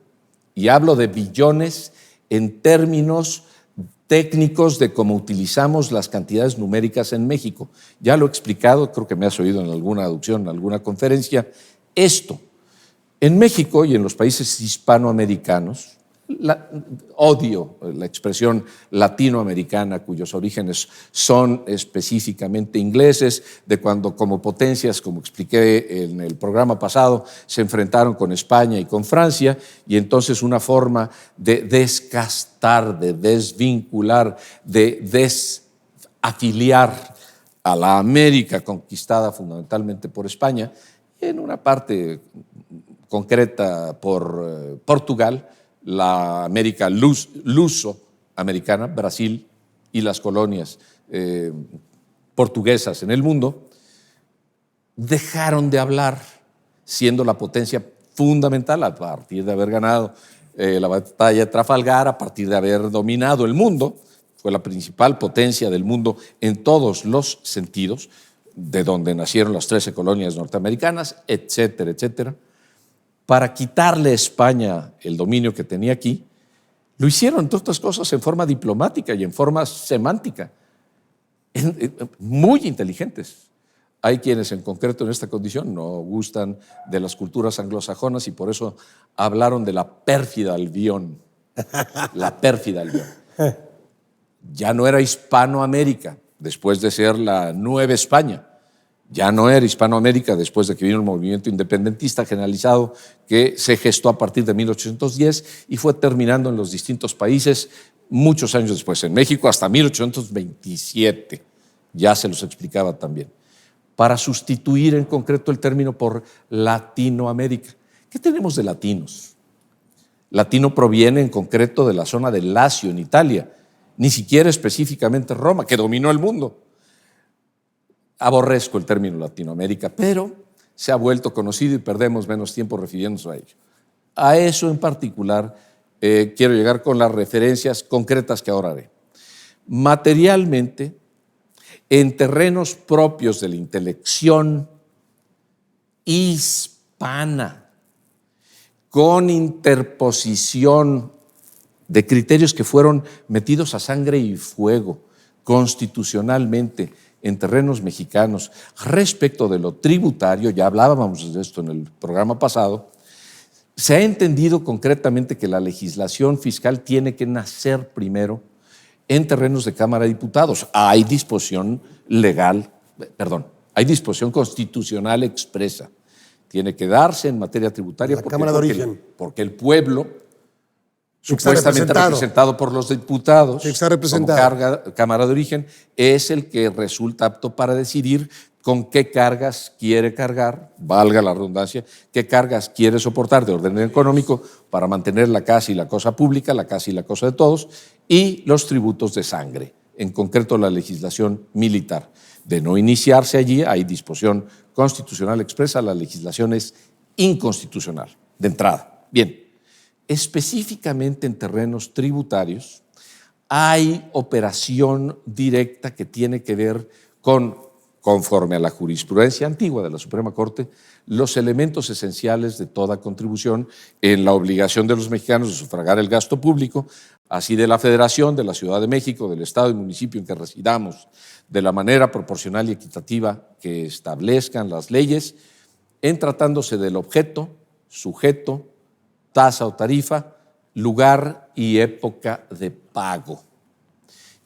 y hablo de billones en términos técnicos de cómo utilizamos las cantidades numéricas en México. Ya lo he explicado, creo que me has oído en alguna aducción, en alguna conferencia. Esto, en México y en los países hispanoamericanos, odio la expresión latinoamericana, cuyos orígenes son específicamente ingleses, de cuando como potencias, como expliqué en el programa pasado, se enfrentaron con España y con Francia, y entonces una forma de descastar, de desvincular, de desafiliar a la América conquistada fundamentalmente por España, y en una parte concreta por Portugal, la América luso-americana, Brasil y las colonias portuguesas en el mundo, dejaron de hablar, siendo la potencia fundamental a partir de haber ganado la batalla de Trafalgar, a partir de haber dominado el mundo. Fue la principal potencia del mundo en todos los sentidos, de donde nacieron las 13 colonias norteamericanas, etcétera, etcétera. Para quitarle a España el dominio que tenía aquí, lo hicieron, entre otras cosas, en forma diplomática y en forma semántica, muy inteligentes. Hay quienes en concreto en esta condición no gustan de las culturas anglosajonas y por eso hablaron de la pérfida Albión. La pérfida Albión. Ya no era Hispanoamérica después de ser la Nueva España. Ya no era Hispanoamérica después de que vino el movimiento independentista generalizado que se gestó a partir de 1810 y fue terminando en los distintos países muchos años después. En México hasta 1827. Ya se los explicaba también. Para sustituir en concreto el término por Latinoamérica. ¿Qué tenemos de latinos? Latino proviene en concreto de la zona de Lacio, en Italia, ni siquiera específicamente Roma, que dominó el mundo. Aborrezco el término Latinoamérica, pero se ha vuelto conocido y perdemos menos tiempo refiriéndonos a ello. A eso en particular quiero llegar con las referencias concretas que ahora haré. Materialmente, en terrenos propios de la intelección hispana, con interposición de criterios que fueron metidos a sangre y fuego constitucionalmente en terrenos mexicanos respecto de lo tributario, ya hablábamos de esto en el programa pasado, se ha entendido concretamente que la legislación fiscal tiene que nacer primero en terrenos de Cámara de Diputados. Hay disposición hay disposición constitucional expresa. Tiene que darse en materia tributaria porque el pueblo, supuestamente representado por los diputados, como Cámara de Origen, es el que resulta apto para decidir con qué cargas quiere cargar, valga la redundancia, qué cargas quiere soportar de orden económico para mantener la casa y la cosa pública, la casa y la cosa de todos, y los tributos de sangre, en concreto la legislación militar. De no iniciarse allí, hay disposición constitucional expresa, la legislación es inconstitucional, de entrada. Bien, específicamente en terrenos tributarios, hay operación directa que tiene que ver con, conforme a la jurisprudencia antigua de la Suprema Corte, los elementos esenciales de toda contribución en la obligación de los mexicanos de sufragar el gasto público, así de la Federación, de la Ciudad de México, del Estado y municipio en que residamos, de la manera proporcional y equitativa que establezcan las leyes, en tratándose del objeto, sujeto, tasa o tarifa, lugar y época de pago.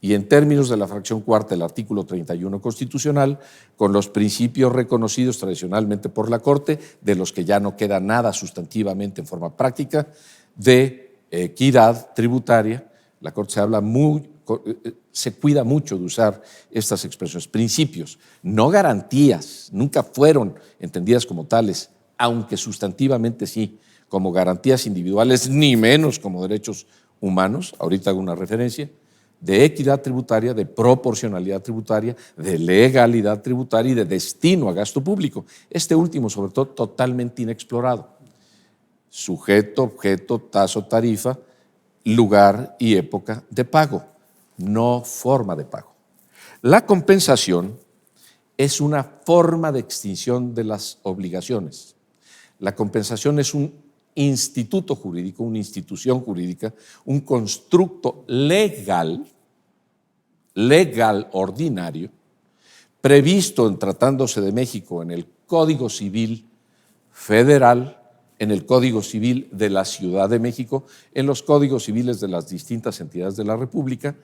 Y en términos de la fracción cuarta del artículo 31 constitucional, con los principios reconocidos tradicionalmente por la Corte, de los que ya no queda nada sustantivamente en forma práctica, de equidad tributaria. La Corte se cuida mucho de usar estas expresiones, principios, no garantías, nunca fueron entendidas como tales, aunque sustantivamente sí, como garantías individuales, ni menos como derechos humanos, ahorita hago una referencia, de equidad tributaria, de proporcionalidad tributaria, de legalidad tributaria y de destino a gasto público. Este último, sobre todo, totalmente inexplorado. Sujeto, objeto, tasa o tarifa, lugar y época de pago, no forma de pago. La compensación es una forma de extinción de las obligaciones. La compensación es un instituto jurídico, una institución jurídica, un constructo legal ordinario, previsto en tratándose de México en el Código Civil Federal, en el Código Civil de la Ciudad de México, en los códigos civiles de las distintas entidades de la República,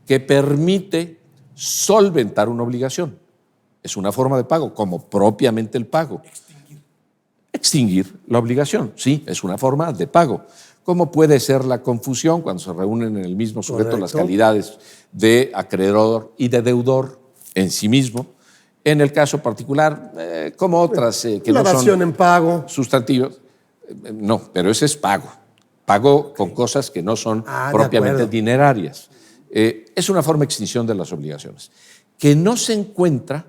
que permite solventar una obligación. Es una forma de pago, como propiamente el pago. Extinguir la obligación, sí, es una forma de pago. ¿Cómo puede ser la confusión cuando se reúnen en el mismo sujeto las calidades de acreedor y de deudor en sí mismo? En el caso particular, como otras que no son en pago. Sustantivos. No, pero ese es pago. Pago con cosas que no son propiamente dinerarias. Es una forma de extinción de las obligaciones, que no se encuentra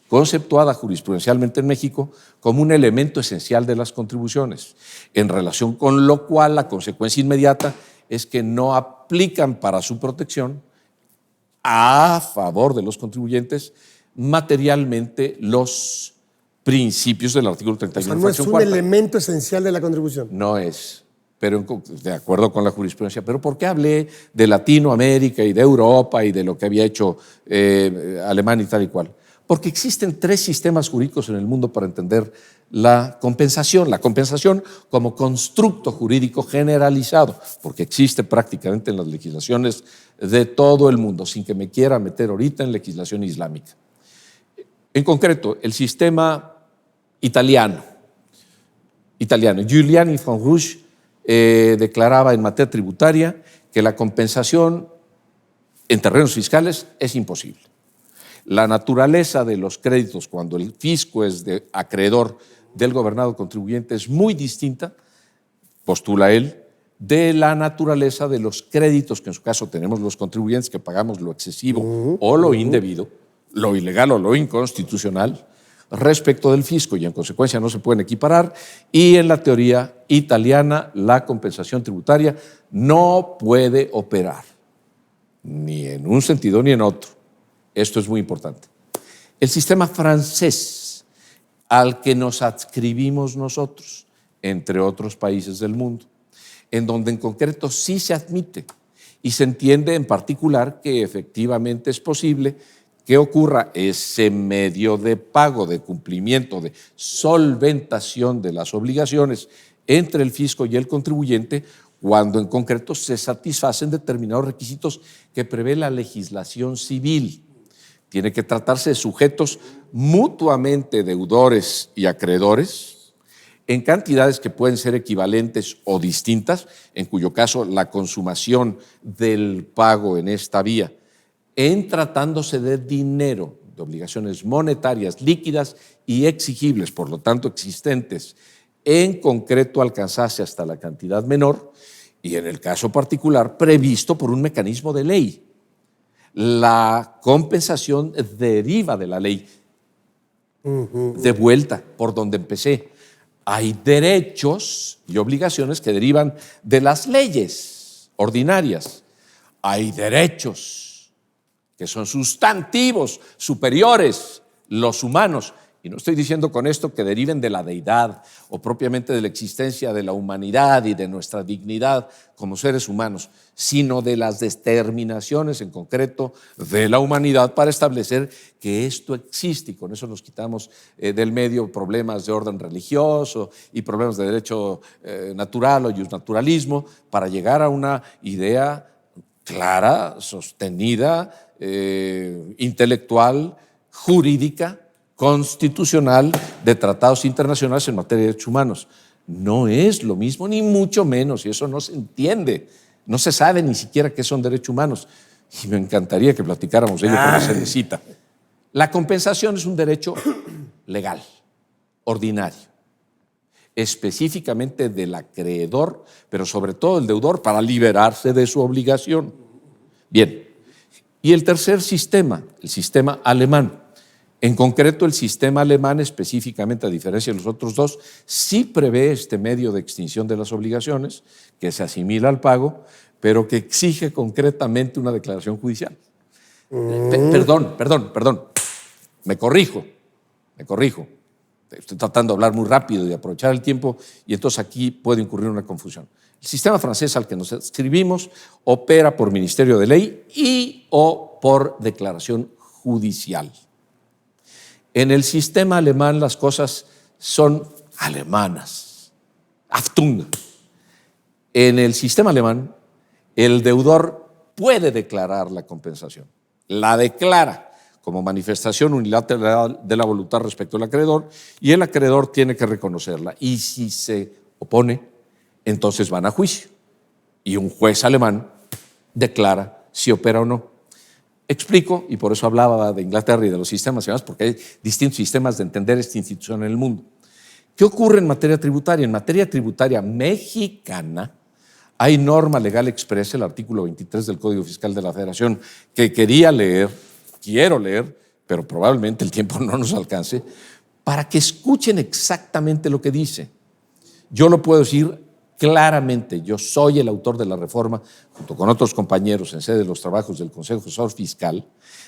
conceptuada jurisprudencialmente en México como un elemento esencial de las contribuciones, en relación con lo cual la consecuencia inmediata es que no aplican para su protección a favor de los contribuyentes materialmente los principios del artículo 31. O sea, no es un elemento esencial de la contribución. No es, pero de acuerdo con la jurisprudencia. Pero ¿por qué hablé de Latinoamérica y de Europa y de lo que había hecho Alemania y tal y cual? Porque existen 3 sistemas jurídicos en el mundo para entender la compensación. La compensación como constructo jurídico generalizado, porque existe prácticamente en las legislaciones de todo el mundo, sin que me quiera meter ahorita en legislación islámica. En concreto, el sistema italiano, Giuliani Fonrouge declaraba en materia tributaria que la compensación en terrenos fiscales es imposible. La naturaleza de los créditos cuando el fisco es de acreedor del gobernado contribuyente es muy distinta, postula él, de la naturaleza de los créditos que en su caso tenemos los contribuyentes que pagamos lo excesivo o lo indebido, lo ilegal o lo inconstitucional respecto del fisco y en consecuencia no se pueden equiparar, y en la teoría italiana la compensación tributaria no puede operar ni en un sentido ni en otro. Esto es muy importante. El sistema francés al que nos adscribimos nosotros, entre otros países del mundo, en donde en concreto sí se admite y se entiende en particular que efectivamente es posible que ocurra ese medio de pago, de cumplimiento, de solventación de las obligaciones entre el fisco y el contribuyente cuando en concreto se satisfacen determinados requisitos que prevé la legislación civil. Tiene que tratarse de sujetos mutuamente deudores y acreedores en cantidades que pueden ser equivalentes o distintas, en cuyo caso la consumación del pago en esta vía, en tratándose de dinero, de obligaciones monetarias líquidas y exigibles, por lo tanto existentes, en concreto alcanzase hasta la cantidad menor y en el caso particular previsto por un mecanismo de ley. La compensación deriva de la ley. De vuelta, por donde empecé. Hay derechos y obligaciones que derivan de las leyes ordinarias. Hay derechos que son sustantivos, superiores, los humanos. Y no estoy diciendo con esto que deriven de la deidad o propiamente de la existencia de la humanidad y de nuestra dignidad como seres humanos, sino de las determinaciones en concreto de la humanidad para establecer que esto existe. Y con eso nos quitamos del medio problemas de orden religioso y problemas de derecho natural o naturalismo para llegar a una idea clara, sostenida, intelectual, jurídica, constitucional de tratados internacionales en materia de derechos humanos. No es lo mismo, ni mucho menos, y eso no se entiende. No se sabe ni siquiera qué son derechos humanos. Y me encantaría que platicáramos de ello, pero se necesita. La compensación es un derecho legal, ordinario, específicamente del acreedor, pero sobre todo el deudor, para liberarse de su obligación. Bien, y el tercer sistema, el sistema alemán. En concreto, el sistema alemán, específicamente a diferencia de los otros dos, sí prevé este medio de extinción de las obligaciones, que se asimila al pago, pero que exige concretamente una declaración judicial. Perdón. Me corrijo. Estoy tratando de hablar muy rápido y de aprovechar el tiempo, y entonces aquí puede incurrir una confusión. El sistema francés al que nos adscribimos opera por ministerio de ley y o por declaración judicial. En el sistema alemán las cosas son alemanas. Achtung. En el sistema alemán, el deudor puede declarar la compensación. La declara como manifestación unilateral de la voluntad respecto al acreedor y el acreedor tiene que reconocerla. Y si se opone, entonces van a juicio. Y un juez alemán declara si opera o no. Explico, y por eso hablaba de Inglaterra y de los sistemas y demás, porque hay distintos sistemas de entender esta institución en el mundo. ¿Qué ocurre en materia tributaria? En materia tributaria mexicana hay norma legal expresa, el artículo 23 del Código Fiscal de la Federación, que quiero leer, pero probablemente el tiempo no nos alcance, para que escuchen exactamente lo que dice. Yo lo puedo decir claramente, yo soy el autor de la reforma, junto con otros compañeros en sede de los trabajos del Consejo Asesor Fiscal,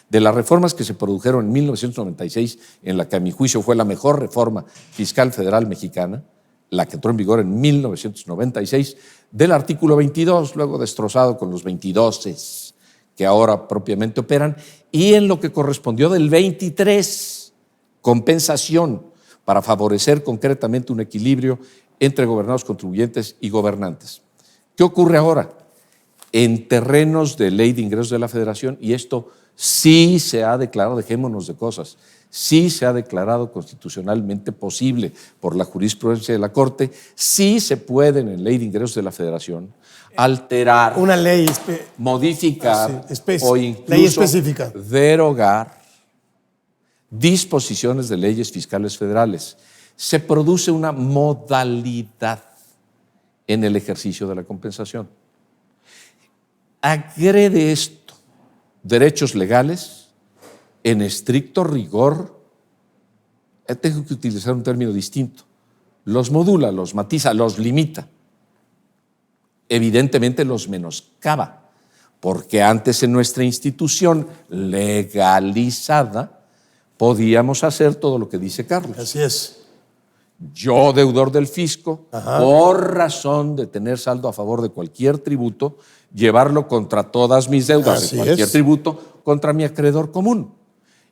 de las reformas que se produjeron en 1996, en la que a mi juicio fue la mejor reforma fiscal federal mexicana, la que entró en vigor en 1996, del artículo 22, luego destrozado con los 22 que ahora propiamente operan, y en lo que correspondió del 23, compensación para favorecer concretamente un equilibrio entre gobernados, contribuyentes y gobernantes. ¿Qué ocurre ahora? En terrenos de ley de ingresos de la Federación, y esto sí se ha declarado, dejémonos de cosas, sí se ha declarado constitucionalmente posible por la jurisprudencia de la Corte, sí se pueden en ley de ingresos de la Federación alterar, Una ley modificar o ley incluso específica. derogar disposiciones de leyes fiscales federales. Se produce una modalidad en el ejercicio de la compensación. Agrede esto derechos legales en estricto rigor. Tengo que utilizar un término distinto. Los modula, los matiza, los limita. Evidentemente los menoscaba, porque antes en nuestra institución legalizada podíamos hacer todo lo que dice Carlos. Así es. Yo, deudor del fisco, por razón de tener saldo a favor de cualquier tributo, llevarlo contra todas mis deudas Así de cualquier es. tributo contra mi acreedor común.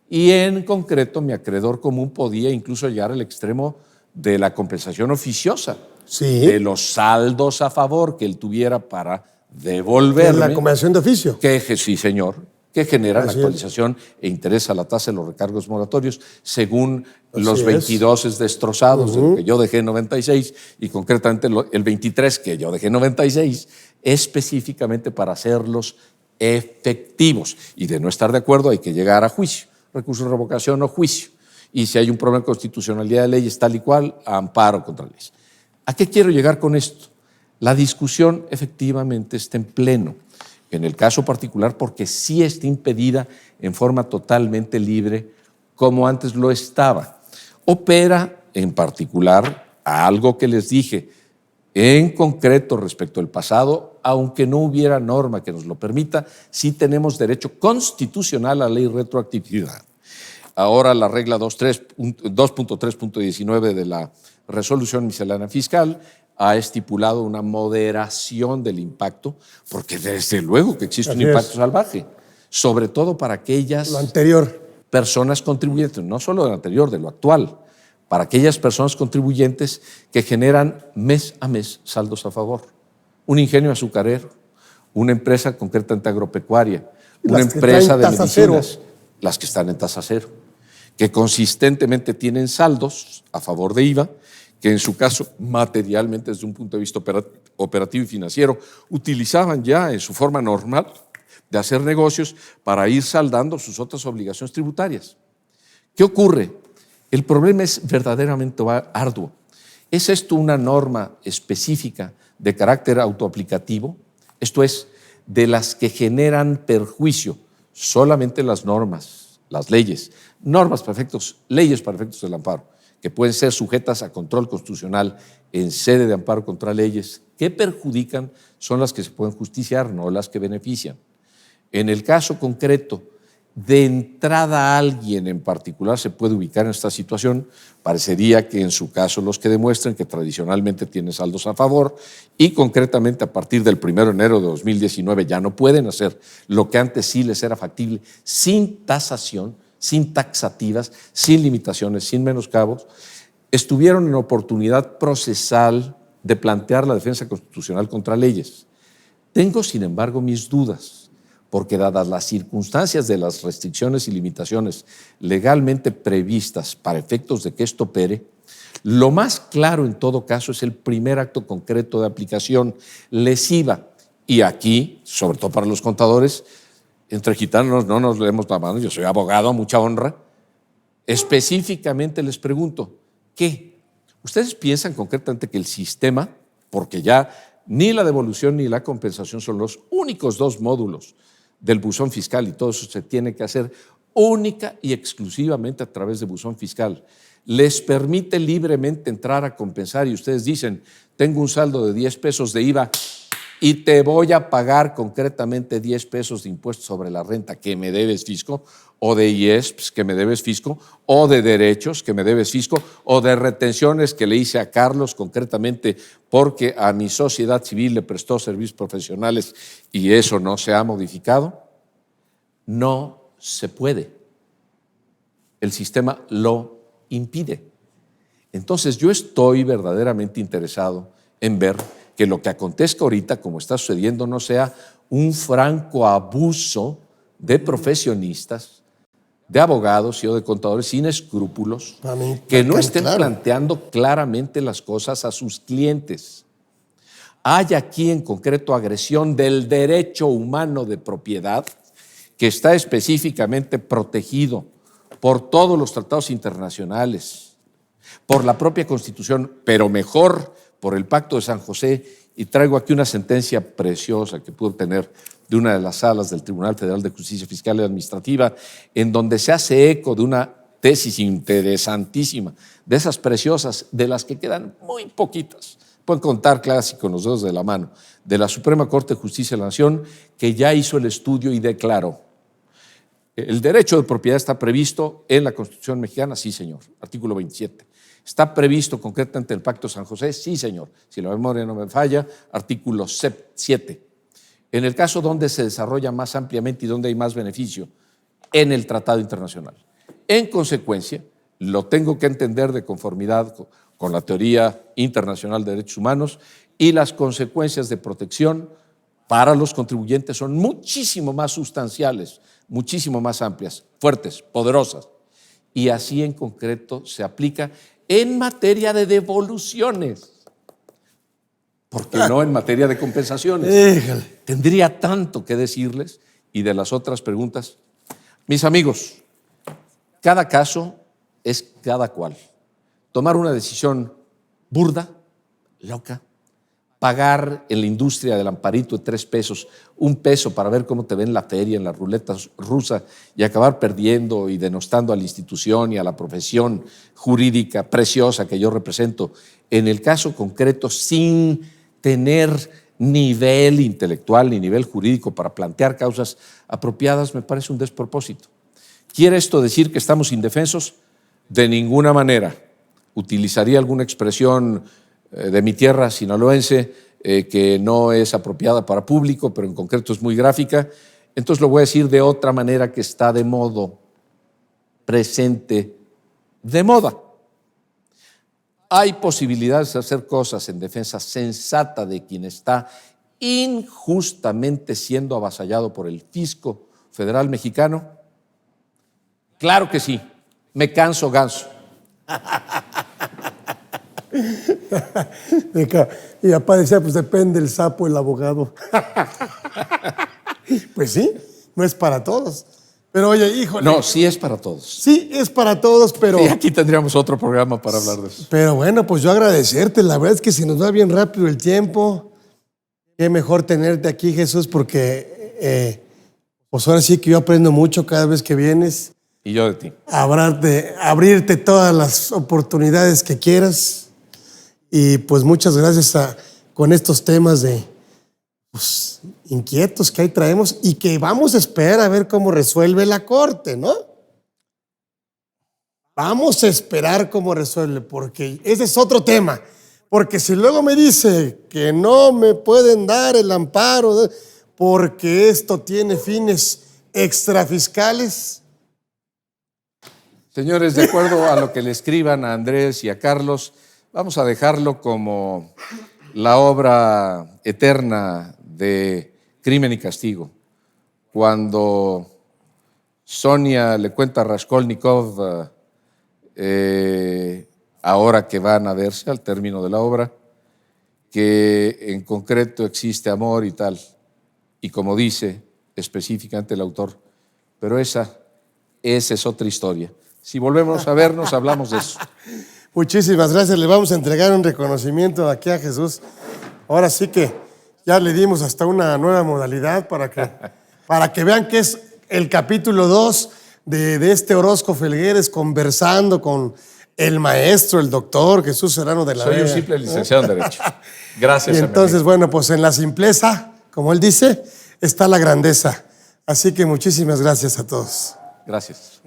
Y en concreto, mi acreedor común podía incluso llegar al extremo de la compensación oficiosa, Sí. de los saldos a favor que él tuviera para devolverme. La compensación de oficio. Sí, señor, que genera la Así es. actualización e interés a la tasa de los recargos moratorios según Así los es. 22 destrozados de lo que yo dejé en 96 y concretamente el 23 que yo dejé en 96, específicamente para hacerlos efectivos. Y de no estar de acuerdo hay que llegar a juicio, recurso de revocación o juicio. Y si hay un problema de constitucionalidad de leyes tal y cual, amparo contra leyes. ¿A qué quiero llegar con esto? La discusión efectivamente está en pleno. En el caso particular, porque sí está impedida en forma totalmente libre, como antes lo estaba. Opera, en particular, a algo que les dije, en concreto respecto al pasado, aunque no hubiera norma que nos lo permita, sí tenemos derecho constitucional a la irretroactividad. Ahora la regla 2.3.19 de la resolución miscelánea fiscal ha estipulado una moderación del impacto, porque desde luego que existe un impacto salvaje, sobre todo para aquellas Lo anterior. personas contribuyentes, no solo de lo anterior, de lo actual, para aquellas personas contribuyentes que generan mes a mes saldos a favor. Un ingenio azucarero, una empresa concretamente agropecuaria, una empresa de medicinas, las que están en tasa cero, que consistentemente tienen saldos a favor de IVA, que en su caso materialmente desde un punto de vista operativo y financiero utilizaban ya en su forma normal de hacer negocios para ir saldando sus otras obligaciones tributarias. ¿Qué ocurre? El problema es verdaderamente arduo. ¿Es esto una norma específica de carácter autoaplicativo? Esto es, de las que generan perjuicio solamente las normas, las leyes, normas para efectos, leyes para efectos del amparo, que pueden ser sujetas a control constitucional en sede de amparo contra leyes que perjudican, son las que se pueden justiciar, no las que benefician. En el caso concreto, de entrada alguien en particular se puede ubicar en esta situación, parecería que en su caso los que demuestren que tradicionalmente tienen saldos a favor y concretamente a partir del 1 de enero de 2019 ya no pueden hacer lo que antes sí les era factible, sin tasación, sin taxativas, sin limitaciones, sin menoscabos, estuvieron en oportunidad procesal de plantear la defensa constitucional contra leyes. Tengo, sin embargo, mis dudas, porque dadas las circunstancias de las restricciones y limitaciones legalmente previstas para efectos de que esto opere, lo más claro en todo caso es el primer acto concreto de aplicación lesiva. Y aquí, sobre todo para los contadores, entre gitanos no nos leemos la mano, yo soy abogado, a mucha honra. Específicamente les pregunto, ¿qué? ¿Ustedes piensan concretamente que el sistema, porque ya ni la devolución ni la compensación son los únicos dos módulos del buzón fiscal y todo eso se tiene que hacer única y exclusivamente a través de buzón fiscal, les permite libremente entrar a compensar y ustedes dicen, tengo un saldo de 10 pesos de IVA y te voy a pagar concretamente 10 pesos de impuesto sobre la renta que me debes fisco, o de IESPS que me debes fisco, o de derechos que me debes fisco, o de retenciones que le hice a Carlos concretamente porque a mi sociedad civil le prestó servicios profesionales y eso no se ha modificado? No se puede. El sistema lo impide. Entonces yo estoy verdaderamente interesado en ver que lo que acontezca ahorita, como está sucediendo, no sea un franco abuso de profesionistas, de abogados y o de contadores sin escrúpulos, que no estén planteando claramente las cosas a sus clientes. Hay aquí en concreto agresión del derecho humano de propiedad, que está específicamente protegido por todos los tratados internacionales, por la propia Constitución, pero mejor por el Pacto de San José. Y traigo aquí una sentencia preciosa que pude obtener de una de las salas del Tribunal Federal de Justicia Fiscal y Administrativa, en donde se hace eco de una tesis interesantísima, de esas preciosas, de las que quedan muy poquitas, pueden contar casi con los dedos de la mano, de la Suprema Corte de Justicia de la Nación, que ya hizo el estudio y declaró: el derecho de propiedad está previsto en la Constitución mexicana, sí señor, artículo 27. ¿Está previsto concretamente en el Pacto de San José? Sí señor, si la memoria no me falla, artículo 7. En el caso donde se desarrolla más ampliamente y donde hay más beneficio, en el Tratado Internacional. En consecuencia, lo tengo que entender de conformidad con la teoría internacional de derechos humanos, y las consecuencias de protección para los contribuyentes son muchísimo más sustanciales, muchísimo más amplias, fuertes, poderosas. Y así en concreto se aplica en materia de devoluciones. ¿Por qué no en materia de compensaciones? Tendría tanto que decirles. Y de las otras preguntas, mis amigos, cada caso es cada cual. Tomar una decisión burda, loca, pagar en la industria del amparito de 3 pesos, 1 peso para ver cómo te ven la feria en la ruleta rusa y acabar perdiendo y denostando a la institución y a la profesión jurídica preciosa que yo represento, en el caso concreto, sin tener nivel intelectual ni nivel jurídico para plantear causas apropiadas, me parece un despropósito. ¿Quiere esto decir que estamos indefensos? De ninguna manera. Utilizaría alguna expresión de mi tierra sinaloense que no es apropiada para público, pero en concreto es muy gráfica. Entonces lo voy a decir de otra manera que está de modo presente, de moda. Hay posibilidades de hacer cosas en defensa sensata de quien está injustamente siendo avasallado por el fisco federal mexicano. Claro que sí, me canso ganso. Y papá decía, pues depende el sapo, el abogado. Pues sí, no es para todos. Pero oye, híjole. No, sí es para todos. Sí, es para todos, pero... Y aquí tendríamos otro programa para hablar de eso. Pero bueno, pues yo agradecerte. La verdad es que se nos va bien rápido el tiempo. Qué mejor tenerte aquí, Jesús, porque pues ahora sí que yo aprendo mucho cada vez que vienes. Y yo de ti. Abrirte todas las oportunidades que quieras. Y pues muchas gracias con estos temas de inquietos que ahí traemos y que vamos a esperar a ver cómo resuelve la Corte, ¿no? Vamos a esperar cómo resuelve, porque ese es otro tema. Porque si luego me dice que no me pueden dar el amparo porque esto tiene fines extrafiscales. Señores, de acuerdo a lo que le escriban a Andrés y a Carlos, vamos a dejarlo como la obra eterna de Crimen y Castigo. Cuando Sonia le cuenta a Raskolnikov, ahora que van a verse al término de la obra, que en concreto existe amor y tal. Y como dice específicamente el autor, pero esa es otra historia. Si volvemos a vernos, hablamos de eso. Muchísimas gracias. Le vamos a entregar un reconocimiento aquí a Jesús. Ahora sí que ya le dimos hasta una nueva modalidad para que vean que es el capítulo 2 de este Orozco Felgueres conversando con el maestro, el doctor Jesús Serrano de la Vega. Soy un simple licenciado en Derecho. Gracias. Y entonces, bueno, pues en la simpleza, como él dice, está la grandeza. Así que muchísimas gracias a todos. Gracias.